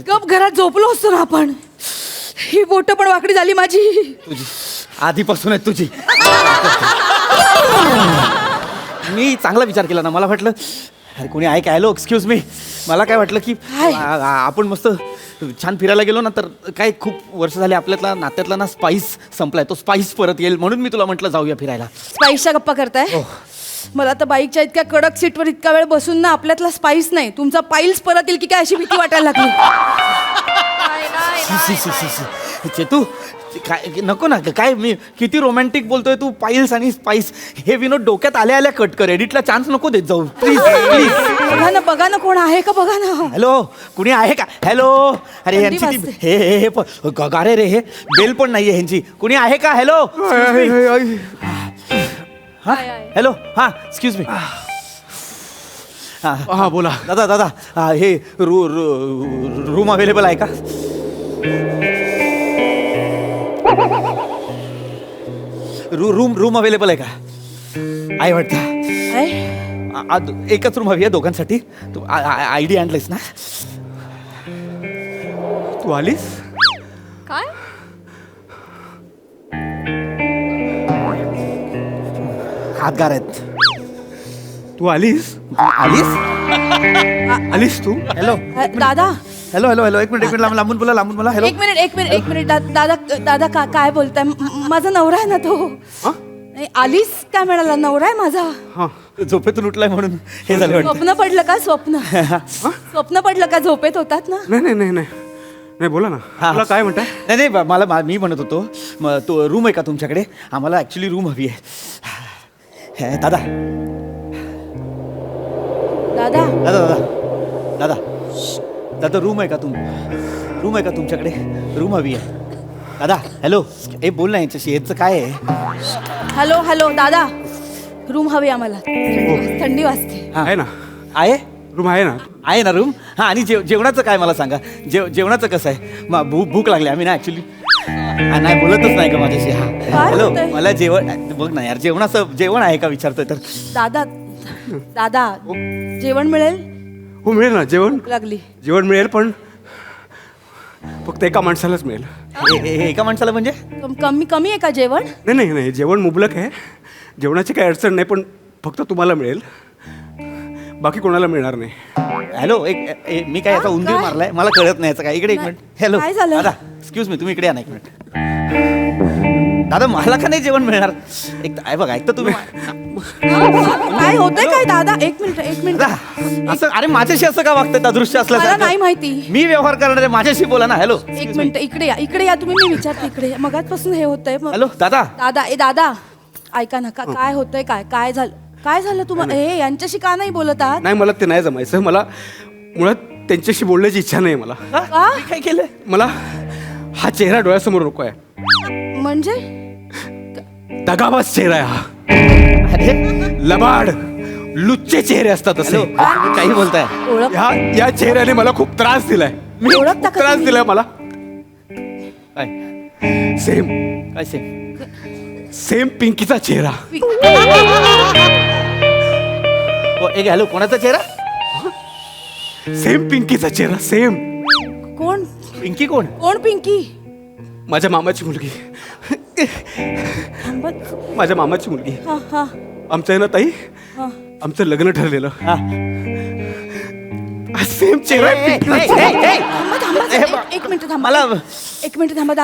गप घरात झोपलो असतो ना आपण. ही बोट पण वाकडी झाली माझी. तुझी आधीपासून आहे तुझी. मी चांगला विचार केला ना. मला वाटलं अरे कोणी आहे काय. Hello excuse me. मला काय वाटलं की आपण मस्त छान फिरायला गेलो ना तर काय खूप वर्ष झाले आपल्यातला नात्यातला ना स्पाइस संपलाय. तो स्पाइस परत येईल म्हणून मी तुला म्हटलं जाऊया फिरायला. स्पाईसच्या गप्पा करताय? मला तर बाईकच्या इतक्या कडक सीटवर इतका वेळ बसून ना आपल्यातला स्पाईस नाही तुमचा पाईल्स परत येईल की काय अशी भीती वाटायला लागली. चेतू काय नको ना. काय मी किती रोमॅन्टिक बोलतोय. तू पाईल्स आणि स्पाइस हे विनोद डोक्यात आल्या आल्या कट कर. एडिटला चान्स नको देत जाऊ प्लीज प्लीज. बघा ना कोण आहे का बघा ना. हॅलो कुणी आहे का. हॅलो अरे थंडी यांची वाजते. ती हे गारे रे हे बेल पण नाहीये ह्यांची. कुणी आहे का. हॅलो हा हॅलो हा एक्सक्यूज मी. हा बोला. दादा दादा हे रूम अवेलेबल आहे का. रूम अवेलेबल आहे का. आहे वाटतं. एकच रूम हवी आहे दोघांसाठी. तू आय डी आणलंयस ना. तू आलीस. काय हातगार आहेत. तू आलीस. आलीस आलीस तू. हॅलो दादा हॅलो हॅलो हॅलो एक मिनिट लांबून बोला हॅलो. एक मिनिट दादा दादा काय बोलताय माझा नवरा आहे ना तो. नाही, आलीस काय म्हणाला, नवरा आहे माझा. झोपेतून उठलाय म्हणून हे झालं वाटतं. स्वप्न पडलं का स्वप्न पडलं का, झोपेत होतात ना. नाही बोला ना. तुला काय म्हणताय? नाही मी म्हणत होतो तो रूम आहे का तुमच्याकडे, आम्हाला ऍक्च्युली रूम हवी आहे. दादा दादा दादा दादा दादा रूम आहे का तुमच्याकडे, रूम हवी आहे. दादा हॅलो, ए बोल ना यांच्याशी, याचं काय आहे. हॅलो दादा, रूम हवी आम्हाला, थंडी वाजते. आहे ना, आहे रूम आहे ना रूम. हां, आणि जेवणाचं काय मला सांगा, जेवणाचं कसं आहे. भूक लागली, आम्ही ना ॲक्च्युली नाही बोलतच नाही का माझ्याशी. हां काय हॅलो, बोलताय? मला बघ ना यार, जेवण आहे का विचारतोय तर. दादा जेवण मिळेल. हो मिळेल ना, लागली जेवण मिळेल, पण फक्त एका माणसालाच मिळेल. एका माणसाला म्हणजे कमी आहे का जेवण. नाही जेवण मुबलक आहे, जेवणाची काही अडचण नाही, पण फक्त तुम्हाला मिळेल, बाकी कोणाला मिळणार नाही. हॅलो मी काय याचा उंदीर मारलाय, मला कळत नाही याचं काय. इकडे एक मिनिट. हॅलो काय झालं? दादा एक्सक्यूज मी, तुम्ही इकडे या ना एक मिनिट. दादा मला का नाही जेवण मिळणार. बघा ऐकता तुम्ही. काय होतंय काय दादा, एक मिनिट. दादा, असं अरे माझ्याशी असं का वागतं अदृश्य मला असल्यासारखं. नाही माहिती. मी व्यवहार करणार आहे, माझ्याशी बोला ना. हॅलो एक मिनिट, इकडे या तुम्ही, मी विचारते इकडे या. मगाचपासून हे होतंय. हॅलो दादा दादा ऐका ना, काय होतंय, काय झालं तुम्हाला. हे यांच्याशी का नाही बोलत आहात. नाही, मला ते नाही जमायचं. मला मुळात त्यांच्याशी बोलण्याची इच्छा नाही मला. का? मी काय केलं. मला हा चेहरा डोळ्यासमोर नको आहे. म्हणजे दगाबाज चेहरा आहे हा. अरे लबाड लुच्चे चेहरे असतात असे. हॅलो तुम्ही काही बोलताय. ओळख या चेहऱ्याने मला खूप त्रास दिलाय. मी ओळखता खूप का त्रास तुम्ही? दिलाय मला. काय सेम काय सेम पिंकीचा चेहरा. एक हॅलो कोणाचा चेहरा. सेम पिंकीचा चेहरा, सेम. कोण पिंकी कोण. पिंकी. माझ्या मामाची मुलगी. थांबत. माझ्या मामाची मुलगी. हा आमचं आहे ना ताई, हा. आमचं लग्न ठरलेलं. हा. सेम चेहरा आहे पिंकीचा. थांबा. एक मिनिट थांबा. मला एक मिनिट थांबा.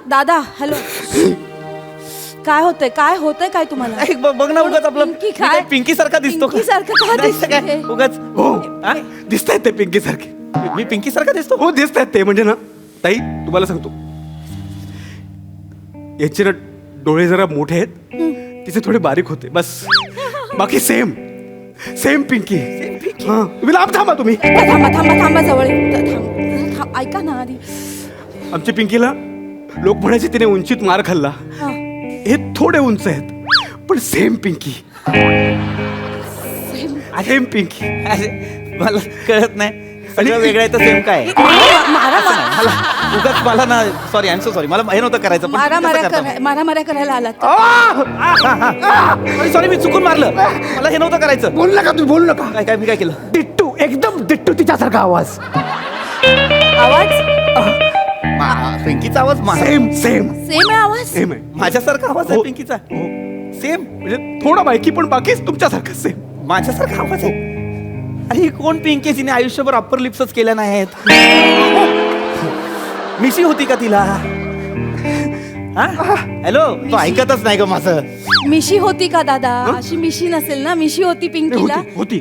दादा हॅलो. काय होतंय काय तुम्हाला. बघ ना उगाच आपलं पिंकी काय? पिंकी सारखा दिसतो का? पिंकीसारखं का नाही तर दिसतंय? काय उगाच. हो हा? दिसतायत ते पिंकी सारखे. मी पिंकी सारखा दिसतो. हो दिसतायत ते. म्हणजे ना ताई, तुम्हाला सांगतो, याचे ना डोळे जरा मोठे आहेत, तिचे थोडे बारीक होते बस, बाकी सेम पिंकी. हा, तुम्ही लांब थांबा तुम्ही. थांबा जवळ ऐका ना आधी. आमच्या पिंकीला लोक म्हणायचे तिने उंचीत मार खाल्ला. हा. हे थोडे उंच आहेत, पण सेम पिंकी. सेम पिंकी. अरे मला कळत नाही. सगळं वेगळं आहे तर सेम काय आहे? मारा मला उगाच मला ना sorry I am so sorry, मला हे नव्हतं करायचं. मारा करायला आलात. सॉरी मी चुकून मारलं, मला हे नव्हतं करायचं. बोल नका तुम्ही, बोल नका. काय मी काय केलं. डिट्टू, एकदम डिट्टू तिच्यासारखा आवाज. पिंकीचा आवाज सेम सेम आहे आवाज. सेम आहे. माझ्यासारखा आवाज आहे हो. पिंकीचा. हो. सेम म्हणजे थोडा बायकी, पण बाकी तुमच्यासारखं सेम. माझ्यासारखा आवाज आहे. अरे ही कोण पिंकी, जिने आयुष्यभर अप्पर लिप्सच केल्या नाहीत. मिशी होती का तिला. हॅलो तो ऐकतच नाही ग माझं. मिशी होती का दादा. अशी मिशी नसेल ना, मिशी होती पिंकीला. होती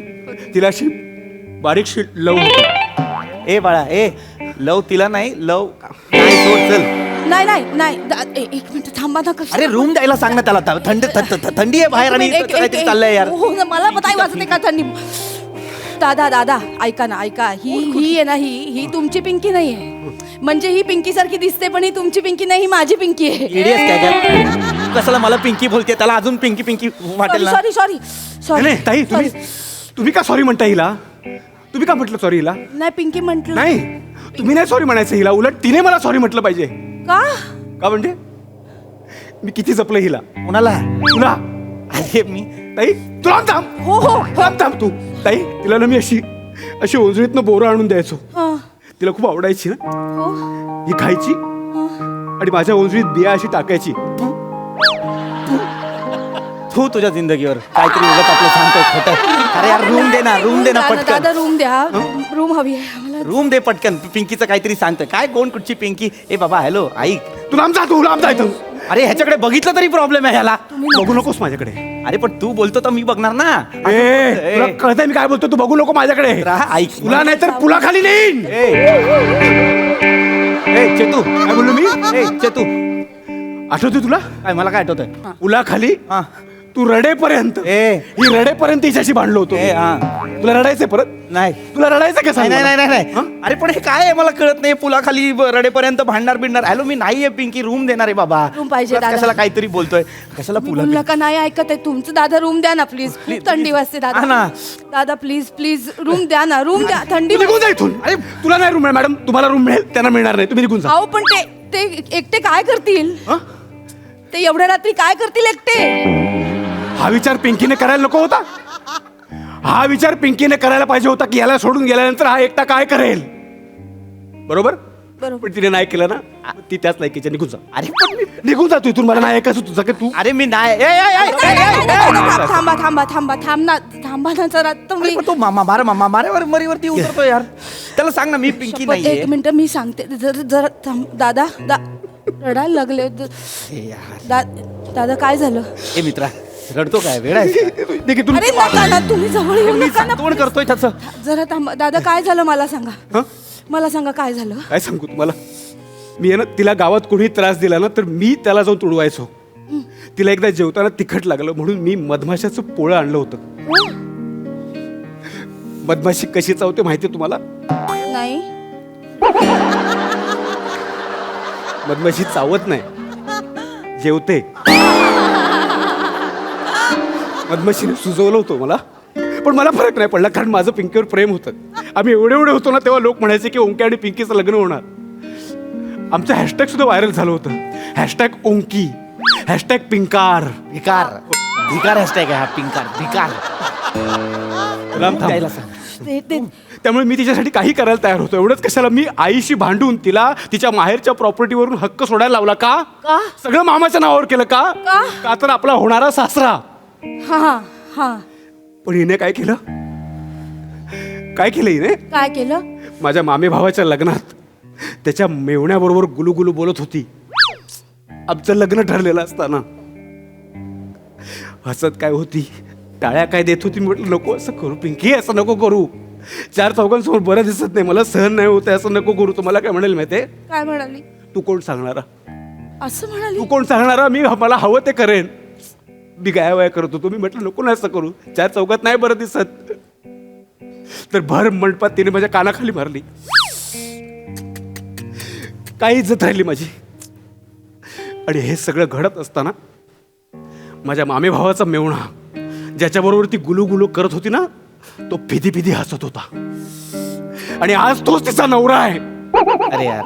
तिला अशी बारीकशी लव होती. ए बाळा ए लव तिला नाही, लव नाही सोड चल. नाही एक मिनिट थांबा ना. अरे रूम द्यायला सांग ना त्याला. थंडी आहे बाहेर आणि काहीतरी चाललंय यार. हो ना, मला पता वाजते का थंडी. दादा ऐका ही आहे ना, ही तुमची पिंकी नाही आहे. म्हणजे ही पिंकी सारखी दिसते, पण ही तुमची पिंकी नाही, ही माझी पिंकी आहे. इडियस काय कशाला मला पिंकी बोलते, त्याला अजून पिंकी वाटेल ना. सॉरी नाही ताई, तुम्ही का सॉरी म्हणता हिला. तुम्ही का म्हटलं सॉरी हिला. नाही पिंकी म्हटलं. नाही, तुम्ही नाही सॉरी म्हणायचं हिला, उलट तिने मला सॉरी म्हटलं पाहिजे. का म्हणजे मी किती जपलं हिला. कोणाला. तुला. अरे मी ताई तुला थांब. हो थांब तू. ताई तिला ना मी अशी ओंजळीतनं बोरं आणून द्यायचो. हा. तिला खूप आवडायची ना. हो. ही खायची आणि माझ्या ओंजळीत बिया अशी टाकायची. तू तुझ्या जिंदगीवर काहीतरी उगाच आपलं सांगतोय खोटं. अरे यार रूम दे ना दादा पटकन. रूम द्या. रूम हवी आहे आम्हाला. रूम दे पटकन. पिंकीचं काहीतरी सांगतोय. काय कोण कुठची पिंकी? ए बाबा हॅलो ऐक. तू लांब जा, तू लांब जा इथं. अरे ह्याच्याकडे बघितलं तरी प्रॉब्लेम आहे ह्याला. बघू नकोस माझ्याकडे. अरे पण तू बोलतो तर मी बघणार ना. ए तुला कळतंय मी काय बोलतो, तू बघू नको माझ्याकडे. ऐक तुला नाही तर पुलाखाली नेईन. ए चेतू काय बोललो मी? ए चेतू आठवतोय तुला? काय मला काय आठवतंय? पुलाखाली हा. तू रडेपर्यंत ही रडेपर्यंत तिच्याशी भांडलो होतो. तुला रडायचंय परत? नाही तुला रडायचं का? नाही नाही नाही नाही. अरे पण हे काय आहे मला कळत नाही. पुलाखाली रडेपर्यंत भांडणार बिडणार. हॅलो मी नाहीये पिंकी, रूम देणार आहे बाबा. रूम पाहिजे उगाच दादा. कशाला काहीतरी बोलतोय. कशाला पुला बोलला का नाही ऐकत आहे तुमचं दादा. रूम द्या ना प्लीज. खूप थंडी वाजते हा दादा. ना. दादा प्लीज प्लीज रूम द्या ना. रूम द्या. थंडी तू निघून जा इथून. अरे तुला नाही रूम मिळेल मॅडम, तुम्हाला रूम मिळेल, त्यांना मिळणार नाही. तुम्ही निघून जा. अहो पण ते एकटे काय करतील? ते एवढ्या रात्री काय करतील एकटे? हा विचार पिंकीने करायला नको होता. हा विचार पिंकीने करायला पाहिजे होता की याला सोडून गेल्यानंतर हा एकटा काय करेल. बरोबर पण तिने नाही केलं ना. ती त्याच लायकीच्या. निघून जा. अरे पण निघून जा तू इथून. मला नाही ऐकायचं तुझं की तू. अरे मी नाही. थांबा थांबा थांबा थांब ना. थांबा ना जरा तुम्ही. तो मारेवर मरीवरती उतरतो यार. त्याला सांग ना मी पिंकी शपथ, नाहीये. एक मिनिट मी सांगते. जरा थांब. दादा रडायला लागले. दादा काय झालं? ए मित्रा रडतो काय? वेळ आहे अरे नका ना तुम्ही जवळ येऊ नका ना. कोण करतोय त्याचं? जरा थांबा. दादा काय झालं मला सांगा. मला सांगा काय झालं. काय सांगू तुम्हाला. मी आहे ना तिला गावात कोणी त्रास दिला ना तर मी त्याला जाऊन तुडवायचो. तिला एकदा जेवताना तिखट लागलं म्हणून मी मधमाशाचं पोळं आणलं होतं. मधमाशी कशी चावते माहिती तुम्हाला? नाही. मधमाशी चावत नाही, जेवते. मधमाशीने सुचवलं होतं मला, पण मला फरक नाही पडला कारण माझं पिंकीवर प्रेम होतं. आम्ही एवढे होतो ना तेव्हा लोक म्हणायचे की ओंकी आणि पिंकीचं लग्न होणार. आमचं हॅशटॅग सुद्धा व्हायरल झालं होतं. हॅशटॅग ओंकी, हॅशटॅग पिंकार. भिकार हॅशटॅग आहे हा. पिंकार भिकार. द्यायला सांग. त्यामुळे मी तिच्यासाठी काही करायला तयार होतो. एवढंच कशाला मी आईशी भांडून तिला तिच्या माहेरच्या प्रॉपर्टीवरून हक्क सोडायला लावला. का? सगळं मामाच्या नावावर केलं. का तर आपला होणारा सासरा. हा हा. पण हिने काय केलं? काय केलं हिने? काय केलं? माझ्या मामे भावाच्या लग्नात त्याच्या मेवण्याबरोबर गुलू बोलत होती. आमचं लग्न ठरलेलं असताना हसत काय होती, टाळ्या काय देत होती. म्हटलं नको असं करू पिंकी, असं नको करू. 4 चौघांसमोर बरं दिसत नाही, मला सहन नाही होत, असं नको करू. तुम्हाला काय म्हणेल माहितीये? काय म्हणाली? तू कोण सांगणारा? असं म्हणाली? तू कोण सांगणारा? मी मला हवं ते करेन. मी गाया करत होतो. मी म्हटलं नको ना असं करू, 4 चौघात नाही बरं दिसत. तर भर मंडपात तिने माझ्या कानाखाली मारली. काही इज्जत राहिली माझी. आणि हे सगळं घडत असताना माझ्या मामे भावाचा मेवणा ज्याच्याबरोबर ती गुलू करत होती ना, तो फिदी हसत होता. आणि आज तोच तिचा नवरा आहे. अरे यार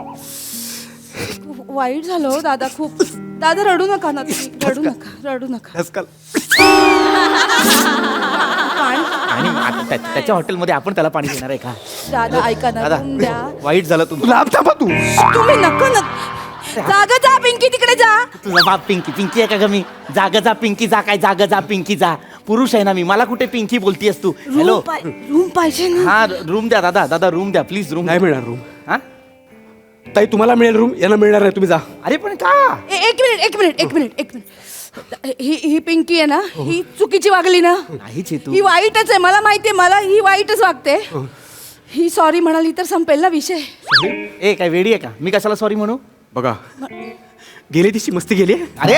वाईट झालं हो दादा खूप. दादा रडू नका ना तुम्ही. रडू नका. आजकाल आणि आता त्याच्या हॉटेलमध्ये आपण त्याला पाणी देणार आहे का? दादा ऐका ना. दादा रूम द्या. वाईट झालं तुमचं. लांब थांबा तू. तुम्ही नका ना. जागा जा पिंकी, तिकडे जा. तुझा बाप पिंकी आहे का ग? मी जाग जा पिंकी जा. काय जाग जा पिंकी जा? पुरुष आहे ना मी, मला कुठे पिंकी बोलतीयस तू? हॅलो रूम पाहिजे ना. हा रूम द्या दादा रूम द्या प्लीज. रूम नाही मिळणार रूम. हा ताई तुम्हाला मिळेल रूम, यांना मिळणार नाही. तुम्ही जा. अरे पण का? एक मिनिट. ही पिंकी आहे ना, ही चुकीची वागली ना. नाही चेतू. ही वाईटच आहे, मला माहितीये. मला ही वाईटच वागते. ही सॉरी म्हणाली तर संपेल ना विषय. ए काय वेडी आहे का? मी कशाला सॉरी म्हणू? बघा गेली तिची मस्ती गेली. अरे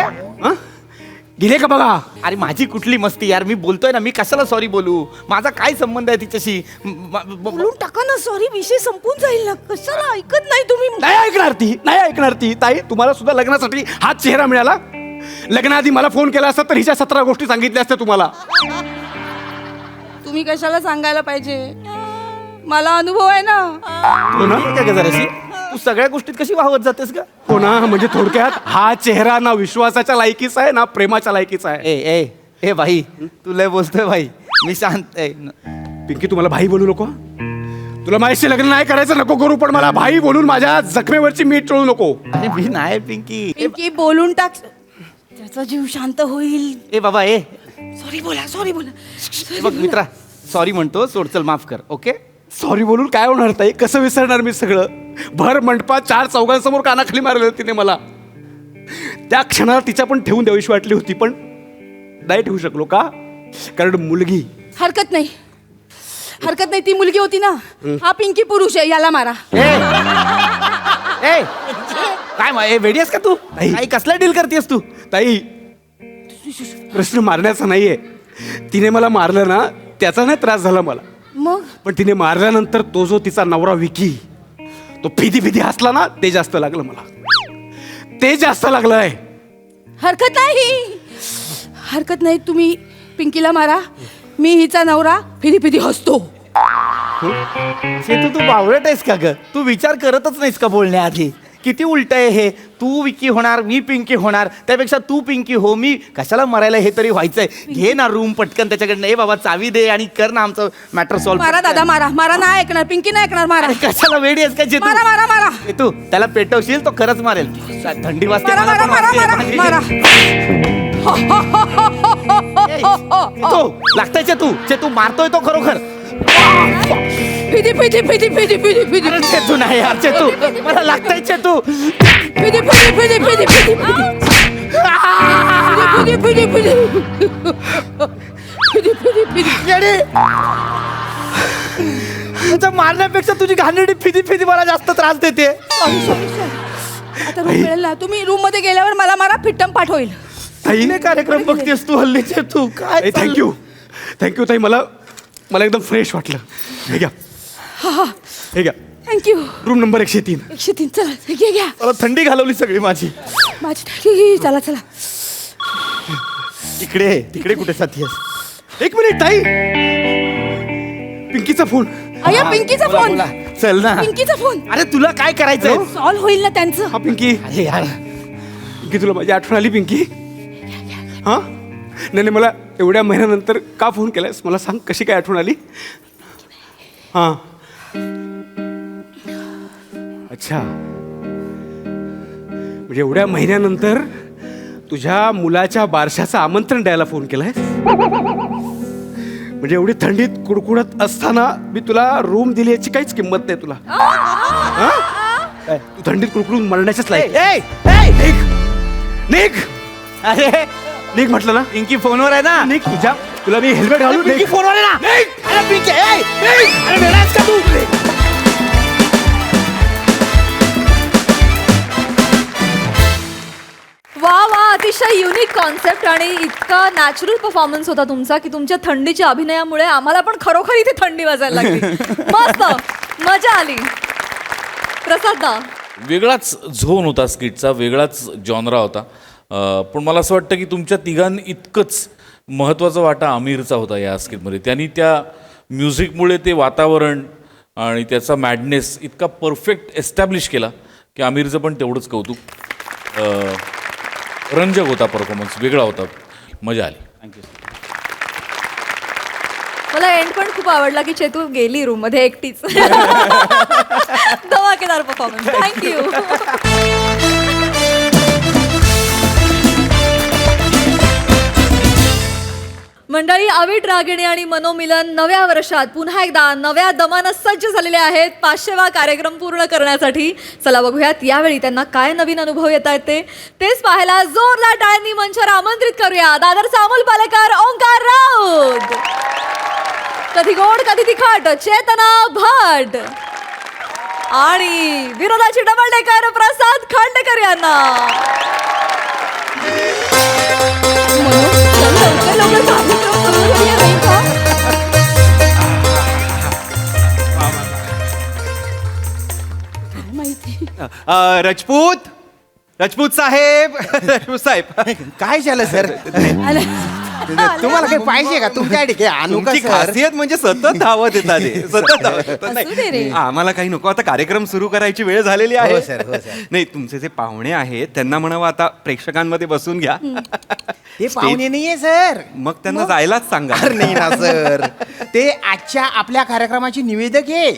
गेली का बघा. अरे माझी कुठली मस्ती यार? मी बोलतोय ना, मी कशाला सॉरी बोलू? माझा काय संबंध आहे तिच्याशी? बोलून टाका ना सॉरी, विषय संपून जाईल ना. कशाला ऐकत नाही तुम्ही? नाही ऐकणार ती. ताई तुम्हाला सुद्धा लग्नासाठी हाच चेहरा मिळाला. लग्नाआधी मला फोन केला असता तर हिच्या 17 गोष्टी सांगितल्या असत्या तुम्हाला. तुम्ही कशाला सांगायला पाहिजे? मला अनुभव आहे ना. हो ना? का ग जराशी? तू सगळ्या गोष्टीत कशी वाहवत जातेस का? हो ना. म्हणजे थोडक्यात हा चेहरा ना विश्वासाच्या लायकीचा आहे ना प्रेमाच्या लायकीचा आहे. ए ए ए भाई तू लय बोलतोय भाई. मी शांत आहे. पिंकी तुम्हाला भाई बोलू नको. तुला माझ्याशी लग्न नाही करायचं नको करू, पण मला भाई बोलून माझ्या जखमेवरची मीठ चोळू नको. अरे मी नाही पिंकी. पिंकी बोलून टाक, त्याचा जीव शांत होईल. ए बाबा ए सॉरी बोला. बघ मित्रा, सॉरी म्हणतो, सोड, चल माफ कर. ओके सॉरी बोलून काय होणार ताई? कसं विसरणार मी सगळं? भर मंडपात 4 चौघांसमोर कानाखाली मारलं तिने मला. त्या क्षणाला तिच्या पण ठेवून द्यावीशी वाटली होती, पण नाही ठेवू शकलो. का? कारण मुलगी. हरकत नाही, हरकत नाही. ती मुलगी होती ना, हा पिंकी पुरुष आहे, याला मारा. ए काय वेडी आहेस का तू? काही कसला डील करतेस तू? ताई, प्रश्न मारण्याचा नाहीये. तिने मला मारलं ना, त्याचा नाही त्रास झाला मला. मग पण तिने मारल्यानंतर तो जो तिचा नवरा विकी, तो फिदी हसला ना, ते जास्त लागलं मला. ते जास्त लागलंय. हरकत नाही, हरकत नाही. तुम्ही पिंकीला मारा, मी हिचा नवरा फिदी हसतो. तू बावळट आहेस का ग? तू विचार करतच नाहीस का बोलण्याआधी? किती उलट आहे हे. तू विकी होणार, मी पिंकी होणार, त्यापेक्षा तू पिंकी हो, मी कशाला मरायला हे तरी व्हायचंय. घे ना रूम पटकन त्याच्याकडनं. ए बाबा चावी दे आणि कर ना आमचं मॅटर सॉल्व्ह. मारा दादा, मारा मारा. नाही ऐकणार, पिंकी नाही ऐकणार. मारा. कशाला वेडी आहेस का जे? मारा मारा मारा. तू त्याला पेटवशील तो खरंच मारेल. थंडी वाजते मारा मला मारा पण मारा वाजते. मारा मारा. तू लागताय तू मारतोय तो खरोखर. फिदी फिदी फिदी फिदी फिदी फिदी अरे चेतू नाही यार, चेतू मला लागताय चेतू. फिदी फिदी फिदी फिदी फिदी फिदी फिदी फिदी फिदी फिदी. येडे. तुझ्या मारण्यापेक्षा तुझी घाणेरडी फिदी मला जास्त त्रास देते. आता रूम मिळेल ना. तुम्ही रूम मध्ये गेल्यावर मला मारा, फिट्टम पाठ होईल. ताईने कार्यक्रम बघतेस तू हल्लीचे तू काय? थँक्यू ताई. मला एकदम फ्रेश वाटलं. हे घ्या, हे घ्या. थँक्यू. Room number 103. 103. चला घे घ्या. मला थंडी घालवली सगळी माझी. माझी चला चला. तिकडे कुठे साथी आहेस? 1 मिनिट ताई, पिंकीचा फोन. अय्या पिंकीचा फोन. बोला. चल ना. पिंकीचा फोन. अरे तुला काय करायचंय? सॉल्व होईल ना त्यांचं. हा पिंकी. अरे यार, पिंकी, तुला माझी आठवण आली पिंकी? हा नाही, मला एवढ्या महिन्यानंतर का फोन केलायस? मला सांग, कशी काय आठवण आली? हा, अच्छा. म्हणजे एवढ्या महिन्यानंतर तुझ्या मुलाच्या बारशाचं आमंत्रण द्यायला फोन केलाय? म्हणजे एवढी थंडीत कुडकुडत असताना मी तुला रूम दिली याची काहीच किंमत नाही तुला? हा? तू थंडीत कुडकुडून मरण्याच्याच लायक. निघ. अरे निघ म्हटलं ना. पिंकी फोनवर आहे ना. निघ. तुला मी हेल्मेट घालून. पिंकी फोनवर आहे ना. अरे पिंकी, अरे वेडायस का तू? वा, अतिशय युनिक कॉन्सेप्ट आणि इतका नॅचरल परफॉर्मन्स होता तुमचा की तुमच्या थंडीच्या अभिनयामुळे आम्हाला पण खरोखर इथे थंडी वाजायला लागली. मस्त मजा आली. प्रसाद, वेगळाच झोन होता स्किटचा, वेगळाच जॉनरा होता. पण मला असं वाटतं की तुमच्या तिघांनी इतकंच महत्त्वाचा वाटा आमिरचा होता या स्किटमध्ये. त्यांनी त्या म्युझिकमुळे ते वातावरण आणि त्याचा मॅडनेस इतका परफेक्ट एस्टॅब्लिश केला की आमिरचं पण तेवढंच कौतुक. रंजक होता परफॉर्मन्स, वेगळा होता, मजा आली. थँक्यू. मला एंड पण खूप आवडला की चेतू गेली रूम मध्ये एकटीच. धमाकेदार परफॉर्मन्स. थँक्यू. मंडळी, अविट रागिणी आणि मनोमिलन नव्या वर्षात पुन्हा एकदा नव्या दमानं सज्ज झालेले आहेत 500वा कार्यक्रम पूर्ण करण्यासाठी. चला बघूयात यावेळी त्यांना काय नवीन अनुभव येत आहेत तेच पाहायला जोरदार टाळ्यांनी मंचावर आमंत्रित करूया दादरचा अमोल पालेकर, ओंकार राऊत, कधी गोड कधी तिखट चेतना भट आणि विरोधाची डबल डेकर प्रसाद खांडेकर यांना. राजपूत साहेब. राजपूत साहेब, काय झालं सर? तुम्हाला काही पाहिजे का? तुमच्या तुमची खासियत म्हणजे सतत धावत येतात ते. सतत धावत येतात. असू दे रे. नाही, आम्हाला काही नको. आता कार्यक्रम सुरू करायची वेळ झालेली आहे. नाही, तुमचे जे पाहुणे आहेत त्यांना म्हणावं आता प्रेक्षकांमध्ये बसून घ्या. ते पाहुणे नाहीये सर. मग त्यांना जायलाच सांगा. अरे नाही ना सर, ते आजच्या आपल्या कार्यक्रमाचे निवेदक आहे.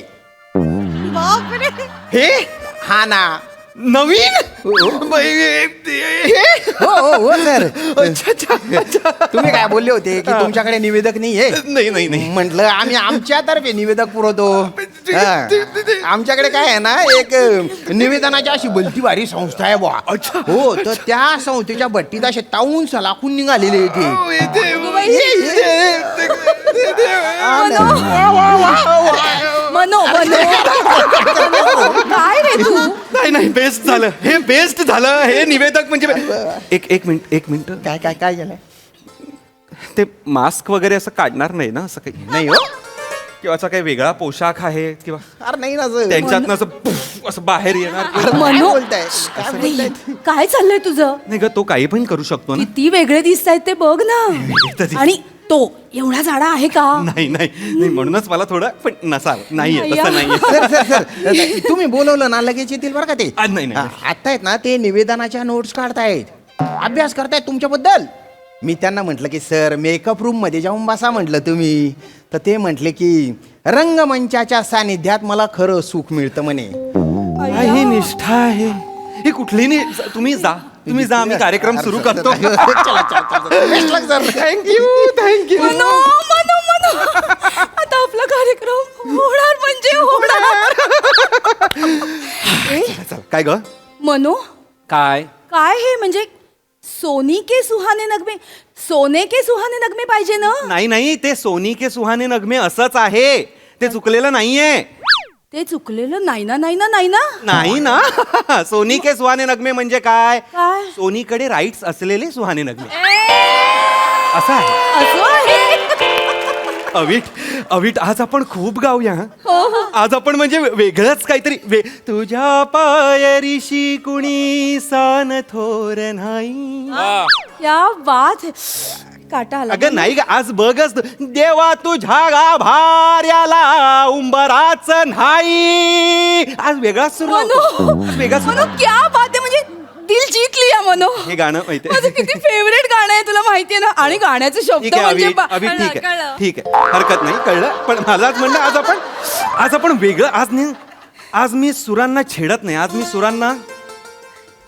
हे हा ना, नवीन हो हो सर. तुम्ही काय बोलले होते की तुमच्याकडे निवेदक नाहीये? नाही म्हटलं आम्ही आमच्या तर्फे निवेदक पुरवतो. आमच्याकडे काय आहे ना एक निवेदनाची अशी भलती भारी संस्था आहे बुवा. हो तर त्या संस्थेच्या भट्टीत असे तावून सलाखून निघालेले येते. मनो काय रे तू नाही बेस्ट झालं हे बेस्ट झालं हे निवेदक म्हणजे एक मिनिट काय काय काय झालंय? ते मास्क वगैरे असं काढणार नाही ना असं काही नाही हो. किंवा असा काही वेगळा पोशाख आहे किंवा अरे नाही ना सर. त्यांच्यातनं असं पुफ असं बाहेर येणार मनो बोलताय? काय बोलताय? काय चाललंय तुझं? नाही ग तो काही पण करू शकतो ना किती वेगळे दिसत आहेत ते बघ ना. आणि तो एवढा झाडा आहे का? नाही म्हणूनच मला थोडं पण नसाल नाहीये तसं नाहीये सर सर सर तुम्ही बोलवलं ना लगेच येतील बरं का ते. नाही आता आहेत ना ते निवेदनाच्या नोट्स काढतायत, अभ्यास करतायत तुमच्याबद्दल. मी त्यांना म्हटलं की सर मेकअप रूम मध्ये जाऊन बसा म्हटलं तुम्ही. तर ते म्हटले की रंगमंचाच्या सानिध्यात मला खरं सुख मिळतं म्हणे. ही निष्ठा आहे ही कुठली नाही तुम्ही जा आम्ही कार्यक्रम सुरू करतो थँक्यू. मनो आता आपला कार्यक्रम होणार म्हणजे होणार. चल, काय ग मनो काय काय हे म्हणजे सोने के सुहाने नगमे पाहिजे ना. नाही ते सोनी के सुहाने नगमे असंच आहे ते चुकलेलं नाहीये ते चुकलेलं नाही ना. नाही ना सोनी के सुहाने नगमे म्हणजे काय काय? सोनीकडे राईट्स असलेले सुहाने नगमे असं आहे. असं आहे. अविट आज आपण खूप गाऊया हं? हो. आज आपण म्हणजे वेगळंच काहीतरी तुझ्या पायरीशी कुणी सान थोर नाही या बात काटा आला. अगं नाही ग आज बघच देवा तुझ्या गाभार्याला उंबराच नाही आज वेगळाच सुरू होतो. वेगळाच मनो क्या बात आहे म्हणजे दिल जीत लिया मनो. हे गाणं माहिती माझं किती फेवरेट गाणं आहे तुला माहितीये ना. आणि गाण्याचे शब्द ठीक आहे म्हणजे अभि ठीक आहे हरकत नाही कळलं पण मला आज म्हणलं आज आपण वेगळं आज मी सुरांना छेडत नाही आज मी सुरांना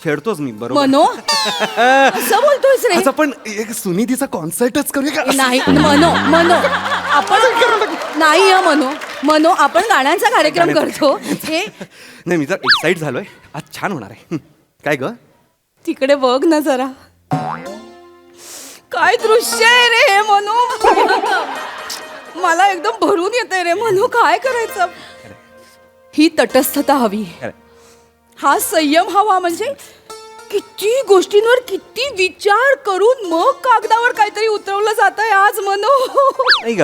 छेडतोच मी बरोबर मनो असं बोलतोयस रे. आज आपण एक सुनिधीचा कॉन्सर्टच करूया का नाही मनो आपण नाही मनो आपण गाण्यांचा कार्यक्रम करतो. हे नाही मी जर एक्साइट झालोय आज छान होणार आहे काय ग तिकडे बघ ना जरा काय दृश्य आहे रे हे मनो. मला एकदम भरून येते रे मनो. काय करायचं? ही तटस्थता हवी, हा संयम हवा. म्हणजे किती गोष्टींवर किती विचार करून मग कागदावर काहीतरी उतरवलं जात आहे आज मनो. नाही ग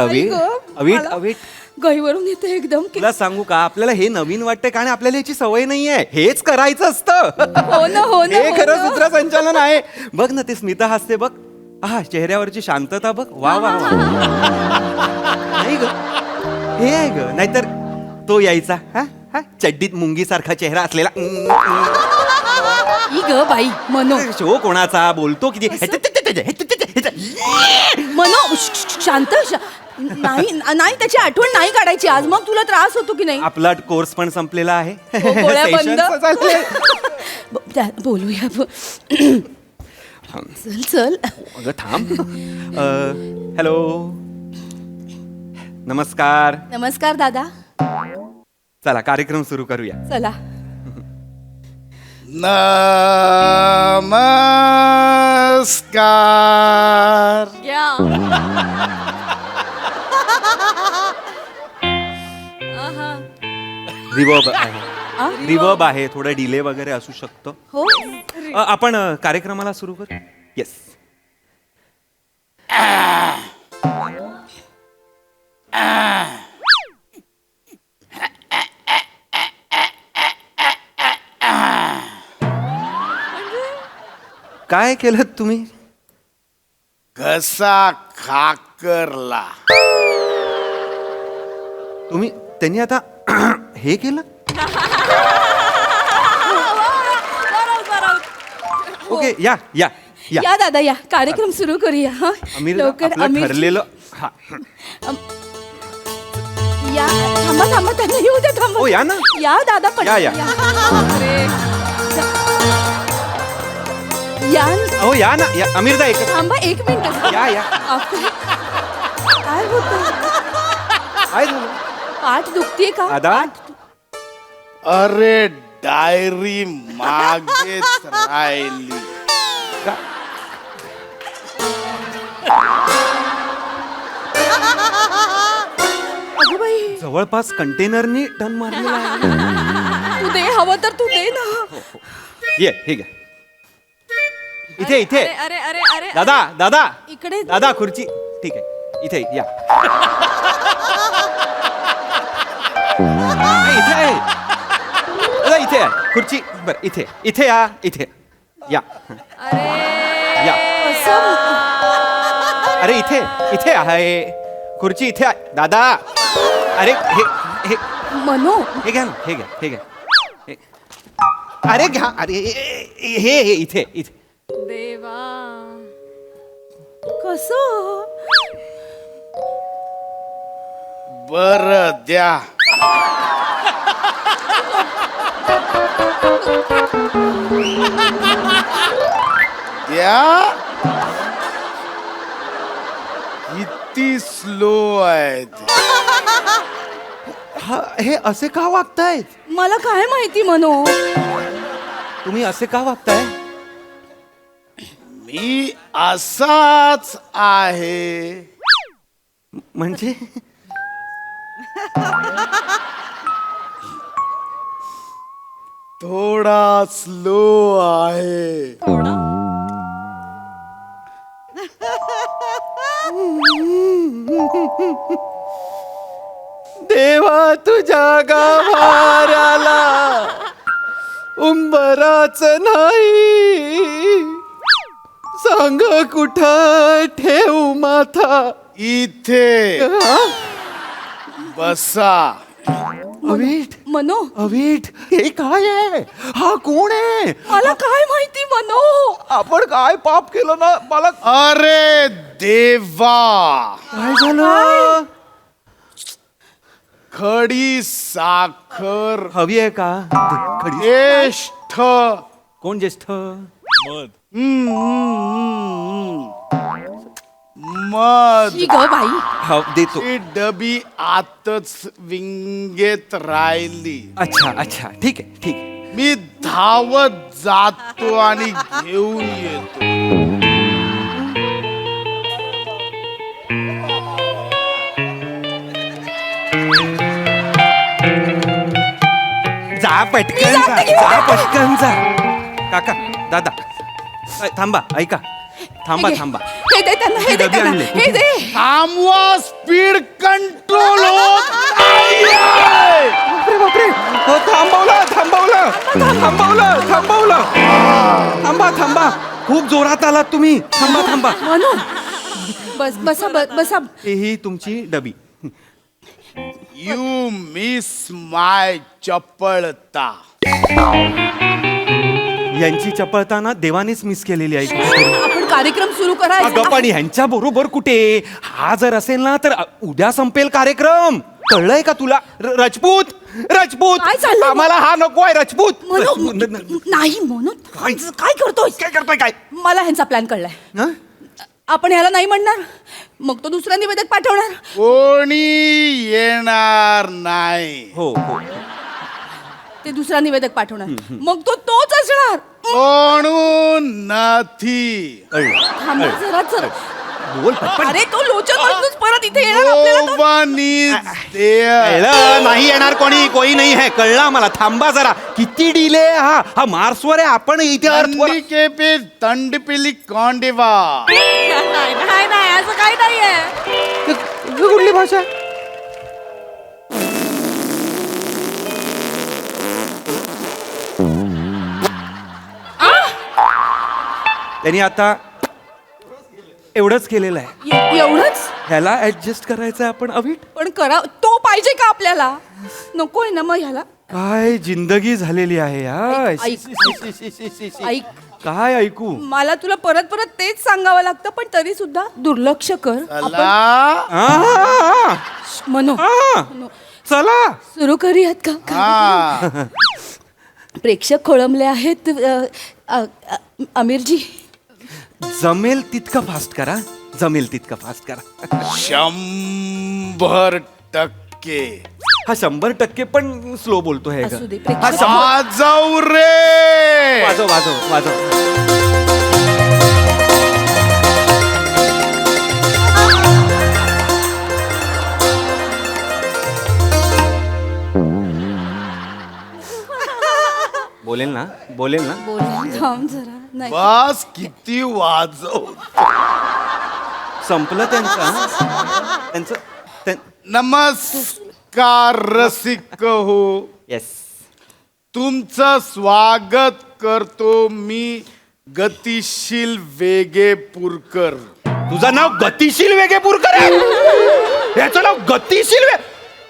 अविट गहीवरून येते एकदम. तुला सांगू का आपल्याला हे नवीन वाटतंय कारण आपल्याला याची सवय नाहीये हेच करायचं असतं. हो ना हे खरं सूत्रसंचालन आहे. बघ ना ते स्मिता हसते बघ चेहऱ्यावरची शांतता बघ वा नाही ग हे आहे ग नाहीतर तो यायचा चड्डीत मुंगी सारखा चेहरा असलेला ग बाई मनो. शो कोणाचा बोलतो किती मनो शांत नाही त्याची आठवण नाही काढायची आज. मग तुला त्रास होतो की नाही? आपला कोर्स पण संपलेला आहे. गोळ्या बंद. बोलूया चल अगं थांब. हॅलो नमस्कार दादा. चला कार्यक्रम सुरू करूया. चला. नमस्कार. रिवर्ब आहे थोडा डिले वगैरे असू शकतो. हो आपण कार्यक्रमाला सुरू करू. येस काय केलं तुम्ही? घसा खाकरला. तुम्ही त्यांनी आता हे केलं. ओके या या या दादा या कार्यक्रम सुरू करूया. लवकर आपलं ठरलेलं या. थांबा त्यांना येऊ दे. थांबा ओ या ना या दादा पण या. ओ या ना या अमीरदा एक थांबा 1 मिनिट. या काय होतं? काय झालं पाठ दुखतीये का? दादा अरे डायरी मागेच राहिली. अगं बाई, जवळपास कंटेनरनी टन मारलेला आहे. तू दे, हवं तर तू दे ना. ये हे घ्या. इथे इथे अरे अरे अरे अरे दादा दादा इकडे दादा खुर्ची ठीक आहे इथे या. इथे आहे दादा इथे आहे खुर्ची बरं इथे इथे या इथे या या. अरे इथे इथे आहे खुर्ची इथे आहे दादा. अरे हे हे मनो, हे घ्या ना हे घ्या हे घ्या हे. अरे घ्या अरे हे हे इथे इथे. देवा. कसं? बर द्या. द्या. किती स्लो आहेत. हा हे असे का वागतायत मला काय माहिती मनो. तुम्ही असे का वागताय. मी असाच आहे. म्हणजे थोडा स्लो आहे. देवा तुझ्या गाभाराला उंबराच नाही सांग कुठं ठेवू माथा. इथे बसा. अवीट मनो, अवीट हे काय आहे हा कोण आहे. मला काय माहिती मनो. आपण काय पाप केलं ना मला अरे देवा. काय झालं. खडी साखर हवी आहे का खडी. ज्येष्ठ. कोण ज्येष्ठ. मध. ही ग बाई, हा देतो. ती डबी आतच विंगेत राहिली. अच्छा अच्छा ठीक आहे ठीक आहे. मी धावत जातो आणि घेऊन येतो. जा पटकन जा जा पटकन जा. काका दादा थांबा ऐका थांबा थांबा. हे दे त्यांना, हे दे डबे त्यांना, आणले. हे दे. थांबवा. स्पीड कंट्रोल होत नाहीये. बापरे बापरे हो थांबवलं थांबवलं थांबवलं थांबवलं. थांबा थांबा खूप जोरात आलात तुम्ही. थांबा थांबा. मनो, बस बसा बसा. ही तुमची डबी. यू मिस माय चपळता. यांची चपळता ना देवानेच मिस केलेली आहे कुठेतरी. आपण कार्यक्रम सुरू करा. अगं पण ह्यांच्या बरोबर कुठे. हा जर असेल ना तर उद्या संपेल कार्यक्रम. कळलंय का तुला. राजपूत राजपूत काय चाललंय? आम्हाला हा नको आहे राजपूत. मनो, राजपूत. नाही म्हणून काय करतोय. काय करतोय काय. मला ह्यांचा प्लॅन कळलाय. हं? आपण ह्याला नाही म्हणणार, मग तो दुसरा निवेदक पाठवणार. कोणी येणार नाही. हो हो ते दुसरा निवेदक पाठवणार, मग तो तोच असणार. म्हणून नाही. थांबा जरा जरा. बोल पटपट. अरे तो लोचन म्हणूनच परत इथे येणार आपल्याला तो. कळलं नाही येणार कोणी कोई नाही है. कळलं मला. थांबा जरा. किती डिले हा हा मार्सवर आहे आपण इथे अर्थवर. के पे तंड पिली कांडेवा. नाही नाही असं काही नाहीये. कुठली भाषा. त्यांनी आता एवढंच केलेलं आहे. एवढंच. ह्याला ऍडजस्ट करायचं आपण अवीट. पण करा तो पाहिजे का आपल्याला. नकोय ना मग ह्याला. काय जिंदगी झालेली आहे ऐक, काय ऐकू. मला तुला परत परत तेच सांगावं लागतं, पण तरी सुद्धा दुर्लक्ष कर. आ, मनो, आ, चला सुरू करूयात का. प्रेक्षक खोळंबले आहेत. आमिरजी जमेल तितकं फास्ट करा. जमेल तितकं फास्ट करा. 100% ओके हा 100% पण स्लो बोलतोय ग. असू दे, हा प्रेक्षक- 100 वाजव रे वाजव वाजव वाजव. बोलेल ना बोलेल ना. थांब जरा नाही बस किती वाजव संपलं त्यांचं त्यांचं नमस्कार रसिक हो येस. तुमचं स्वागत करतो मी गतिशील वेगेपूरकर. तुझं नाव गतिशील वेगेपूरकर आहे. ह्याचं नाव गतिशील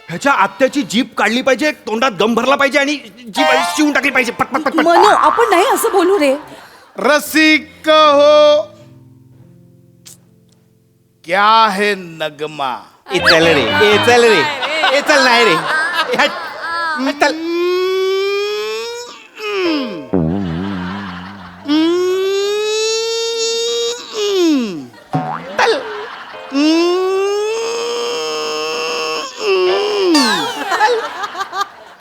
ह्याच्या आत्याची जीप काढली पाहिजे, तोंडात दम भरला पाहिजे आणि जीप शिवून टाकली पाहिजे पट पट पट पट. मनू आपण नाही असं बोलू रे. रसिक हो क्या है नगमा. ए चल रे ए चल रे ए चल नाही रे हट, चल.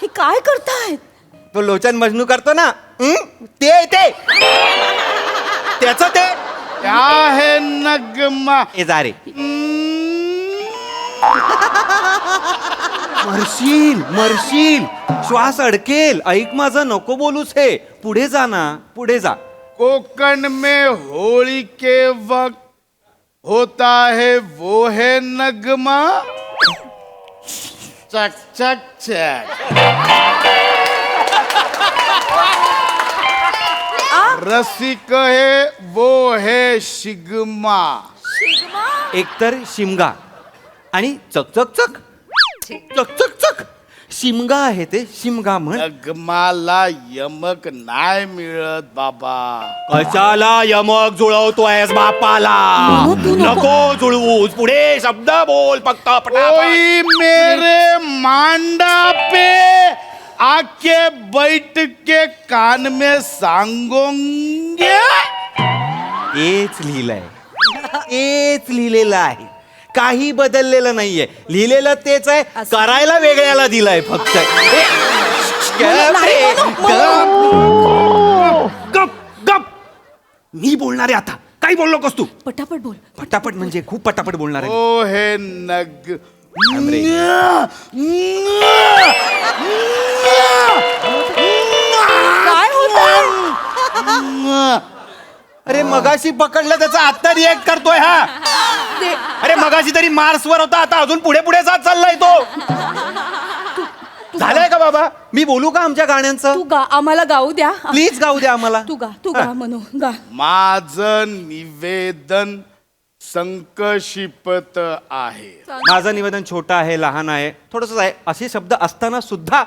हे काय करतायत? तो लोचन मजनू करतो ना ते ते त्याचं ते क्या है नगमा. ए जा रे. मरशील मरशील श्वास अडकेल. ऐक माझं नको बोलूस हे. पुढे जा ना पुढे जा. कोकण में होली के वक्त होता है वो है नगमा. चक चक चक. रसिक है वो है शिगमा. एकतर शिमगा आणि चक चक चक चक चक चक. शिमगा आहे ते शिमगा म्हण. नगमाला यमक नाही मिळत बाबा. कशाला यमक जुळवतोयस बापाला. नको जुळवूस. पुढे शब्द बोल फक्त पटापट. कोई मेरे मांडा पे आके बैठ के कान में सांगोंगे. हेच लिहिलंय हेच लिहिलेलं आहे. काही बदललेलं नाहीये. लिहिलेलं तेच आहे. करायला वेगळ्याला दिलंय फक्त. गप गप. मी बोलणार आहे आता. काही बोललो कस तू. पटापट बोल. पटापट म्हणजे खूप पटापट बोलणार आहे. ओ हे नग. काय होत? अरे मगाशी पकडलं त्याचा आत्ता रिएक्ट करतोय हा. अरे मगाशी तरी मार्सवर होता, आता अजून पुढे पुढे जात चाललाय तो. झालंय का बाबा. मी बोलू का आमच्या गाण्यांचं. तू गा, आम्हाला गाऊ द्या. प्लीज गाऊ द्या आम्हाला. तू गा मनू गा. माझं निवेदन संकशिपत आहे. माझं निवेदन छोटं आहे लहान आहे थोडंसं आहे. असे शब्द असताना सुद्धा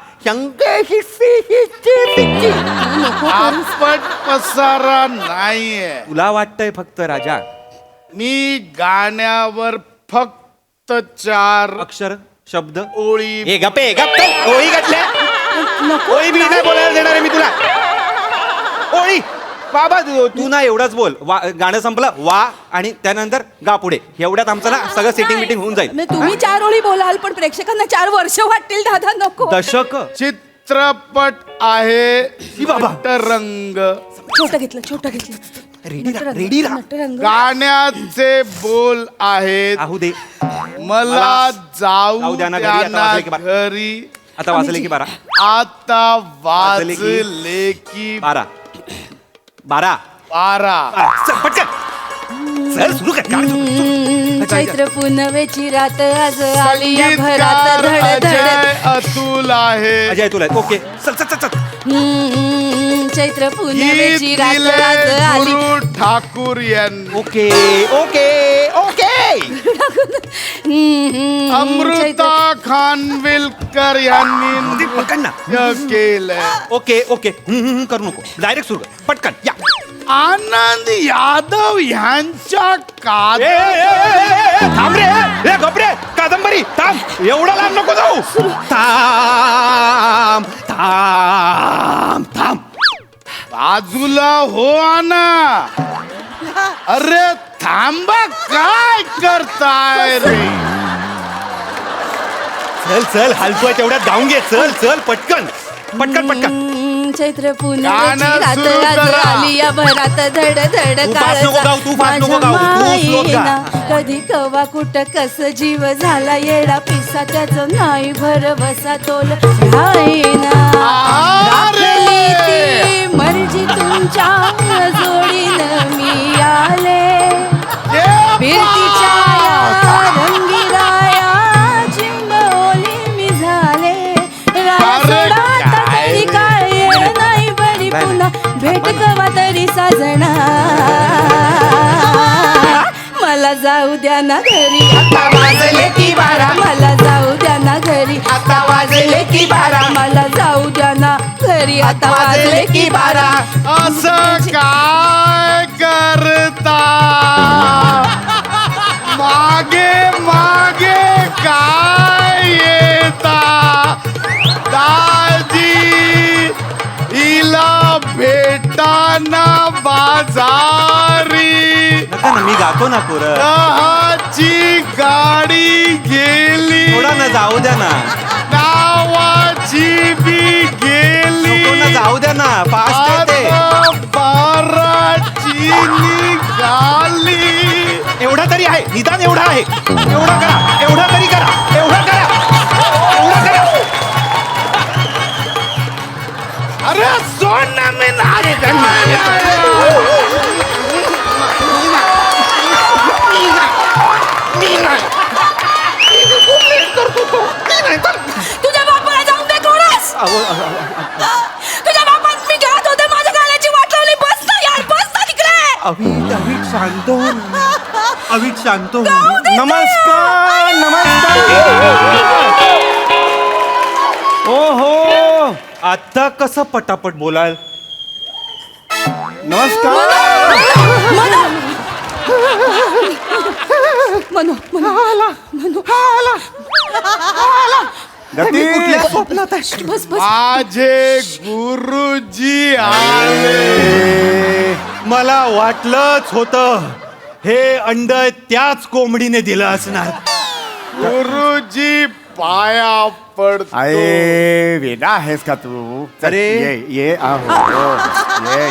आपट पसारा नाहीये. तुला वाटतंय फक्त राजा. मी गाण्यावर फक्त 4 अक्षर शब्द ओळी. ए गप्पे गप्प. ओळी घातल्या. ओळी बी नाही बोलायला देणार आहे मी तुला. ओळी बाबा तू ना एवढाच बोल. गाणं संपलं वा आणि त्यानंतर गा पुढे. एवढ्यात आमचं ना सगळं सेटिंग मिटिंग होऊन जाईल. तुम्ही 4 ओळी बोलाल पण प्रेक्षकांना 4 वर्ष वाटतील. दादा नको. दशक चित्रपट आहे. बाबा. रंग. छोटं घेतलं. रेडी राहा. नटरंग. गाण्याचे बोल आहेत. आहू दे. मला जाऊ जाऊ द्या ना घरी. आता द्या वाजले की ना बारा. घरी. आता वाजले की 12. आता वाजले की- वाजले की 12 12 12. पटकन सर सुरू कर. गाणं सुरू. चैत्र पुनवेची रात आज आली या भरात संगीतकार धड धड. अजय अतुल आहे. अजय तुला ओके. चल चल चल चल. चैत्र गीत पुनवेची रात दिले आज आली. गुरु ठाकूर यांनी. Okay okay okay. Amruta Khanvilkar यांनी पकड ना. नृत्य केलंय. ओके ओके करू नको. डायरेक्ट सुरू कर. पटकन या. आनंद यादव यांच्या ए, ए, ए, ए, ए, थांब रे. ए गप रे. कादंबरी थांब. एवढा लांब नको जाऊ. थांब थांब थांब. बाजूला हो आना. अरे थांबा काय करताय रे. चल चल हलतोय तेवढ्यात गाऊन घे चल चल पटकन पटकन पटकन चैत्र पुनवची गाणं रात सुरू आज करा. आली या भरात धड धड तू फास्ट नको गाऊ, तू फास्ट नको गाऊ, तू slow गा. कधी कवा कुठ कस जीव झाला येडा पिसा त्याचं नाही भरवसा तोल राहीना राखली ती मर्जी तुमच्या जोडीनं मी आले फिरतीच्या रंगीराया चिंबोली मी झाले राया सोडा तरी काय येणं नाही बरी पुन्हा भेट कवा तरी साजना मला जाऊ द्या ना घरी आता वाजले की 12 मला जाऊ द्या ना घरी आता वाजले की 12 मला जाऊ द्या ना घरी आता वाजले की 12 असं काय करता मागे मागे काय येता दाजी हिला भेटाना बाजारी नका ना मी गातो ना पोरं दहाची गाडी गेली थोडा ना जाऊ द्या ना नावाची बी गेली नको ना जाऊ द्या ना फास्ट आहे ते आता बाराची निघाली एवढा तरी आहे निदान एवढा आहे एवढा करा एवढा तरी करा एवढा करा एवढा करा अरे सोड ना मी नाही तुझ्या बापाला जाऊन दे कोणास तुझ्या बापात मी गात होते माझ्या गाण्याची वाट लावली बस ना यार बस ना तिकडे अविक शांत हो अविक शांत हो नमस्कार नमस्कार ओहो आता कसं पटापट बोलाल नमस्कार मनो मनो गती बस बस माझे गुरुजी आले मला वाटलंच होतं हे अंड त्याच कोंबडीने दिलं असणार गुरुजी पाया पडतो अरे वेडा आहेस का तू चल, अरे. ये आहो ये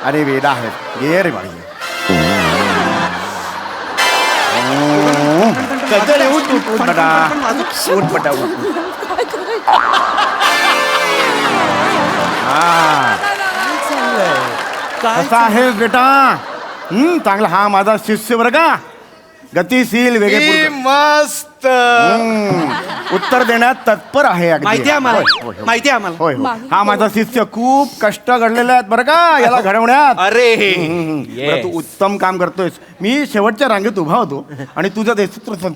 अरे वेडा आहेस ये रे बाई कदर उठ उठ उठ बटा उठ बटा उठ कसा आहेस बेटा चांगला हा माझा शिष्य बरं का गतिशील वेगळे मस्त उत्तर देण्यात तत्पर आहे अगदी. माहिती आहे आम्हाला होय, होय, होय. माहिती आहे आम्हाला होय होय. हा माझा शिष्य खूप कष्ट घडलेले आहेत बरं का याला घडवण्यात अरे बरं, तू उत्तम काम करतोयस मी शेवटच्या रांगेत उभा होतो आणि तुझं ते सूत्रसंचालन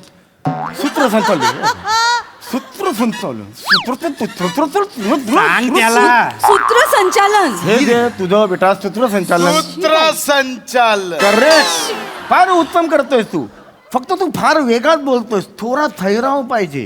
सांग त्याला सूत्रसंचालन हे जे तुझं बेटा सूत्रसंचालन सूत्रसंचालन करेक्ट फार उत्तम करतोयस तू फक्त तू फार वेगात बोलतोयस थोडा ठहराव पाहिजे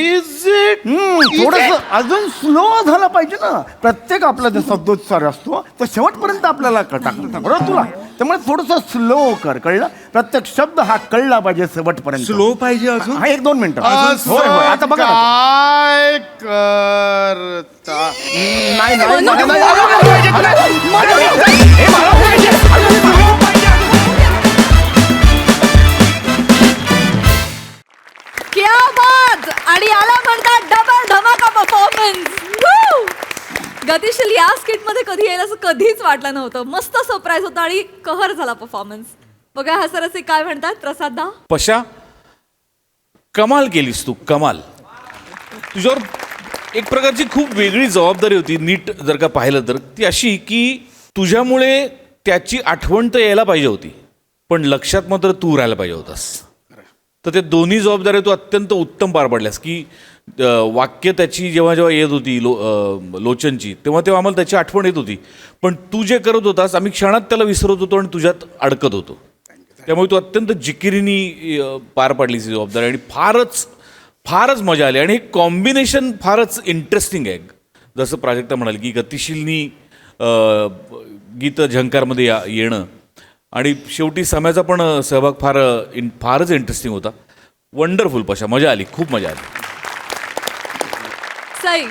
इज इट थोडस अजून स्लो झालं पाहिजे ना प्रत्येक आपला जो शब्दोच्चार असतो तो शेवटपर्यंत आपल्याला टाकता बरोबर तुला त्यामुळे थोडस स्लो कर कळलं प्रत्येक शब्द हा कळला पाहिजे शेवटपर्यंत स्लो पाहिजे अजून हा 1-2 मिनिटं होय होय आता बघा ना. काय करता नाही नाही, नाही, नाही. क्या बात आणि याला म्हणतात डबल धमाका परफॉर्मन्स गतिशील या स्किट मध्ये कधी येईल असं कधीच वाटलं नव्हतं मस्त सरप्राईज होता आणि कहर झाला परफॉर्मन्स बघा हा सरसे काय म्हणतात प्रसाद दा पशा कमाल केलीस तू कमाल तुझ्यावर एक प्रकारची खूप वेगळी जबाबदारी होती नीट जर का पाहिलं तर ती अशी की तुझ्यामुळे त्याची आठवण तर यायला पाहिजे होती पण लक्षात मात्र तू राहायला पाहिजे होतास तर ते दोन्ही जबाबदाऱ्या तू अत्यंत उत्तम पार पाडल्यास की वाक्य त्याची जेव्हा जेव्हा येत होती लोचनची तेव्हा तेव्हा आम्हाला त्याची आठवण येत होती पण तू जे करत होतास आम्ही क्षणात त्याला विसरत होतो आणि तुझ्यात अडकत होतो त्यामुळे तू अत्यंत जिकिरीनी पार पाडलीस ही जबाबदारी आणि फारच मजा आली आणि हे कॉम्बिनेशन फारच इंटरेस्टिंग आहे जसं प्राजक्ता म्हणाल की गतिशीलनी गीत झंकारमध्ये येणं आणि शेवटी सम्याचा पण सहभाग फारच इंटरेस्टिंग होता वंडरफुल पशा मजा आली खूप मजा आली सई.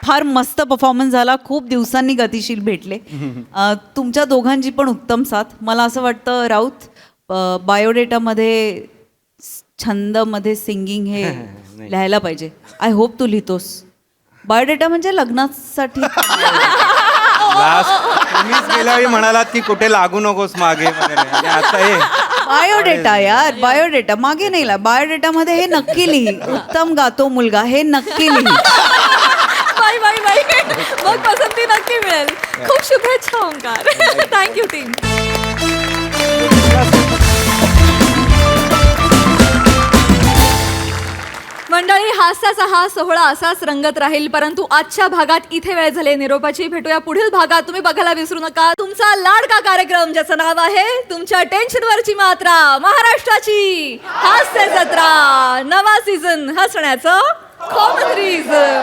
फार मस्त परफॉर्मन्स झाला. खूप दिवसांनी गतिशील भेटले. तुमच्या दोघांची पण उत्तम साथ. मला असं वाटतं राऊत, बायोडेटामध्ये छंदमध्ये सिंगिंग हे लिहायला पाहिजे. आय होप तू लिहितोस. बायोडेटा म्हणजे लग्नासाठी. तुम्हीच गेल्या वेळी म्हणालात की कुठे लागू नकोस मागे वगैरे. आणि आता हे बायोडेटा यार, बायोडेटा मागे नाही ला. बायोडेटामध्ये हे नक्की लिही. उत्तम गातो मुलगा हे नक्की लिही. बाई बाई बाई, मग पसंती नक्की मिळेल. खूप शुभेच्छा ओंकार. Thank you team. मंडळी, हास्याचा हा सोहळा असाच रंगत राहील, परंतु आजच्या भागात इथे वेळ झाली निरोपाची. भेटूया पुढील भागात. तुम्ही बघायला विसरू नका तुमचा लाडका कार्यक्रम ज्याचं नाव आहे तुमच्या टेन्शनवरची मात्रा, महाराष्ट्राची हास्य जत्रा. नवा सीझन हसण्याचं कॉमन रिझन.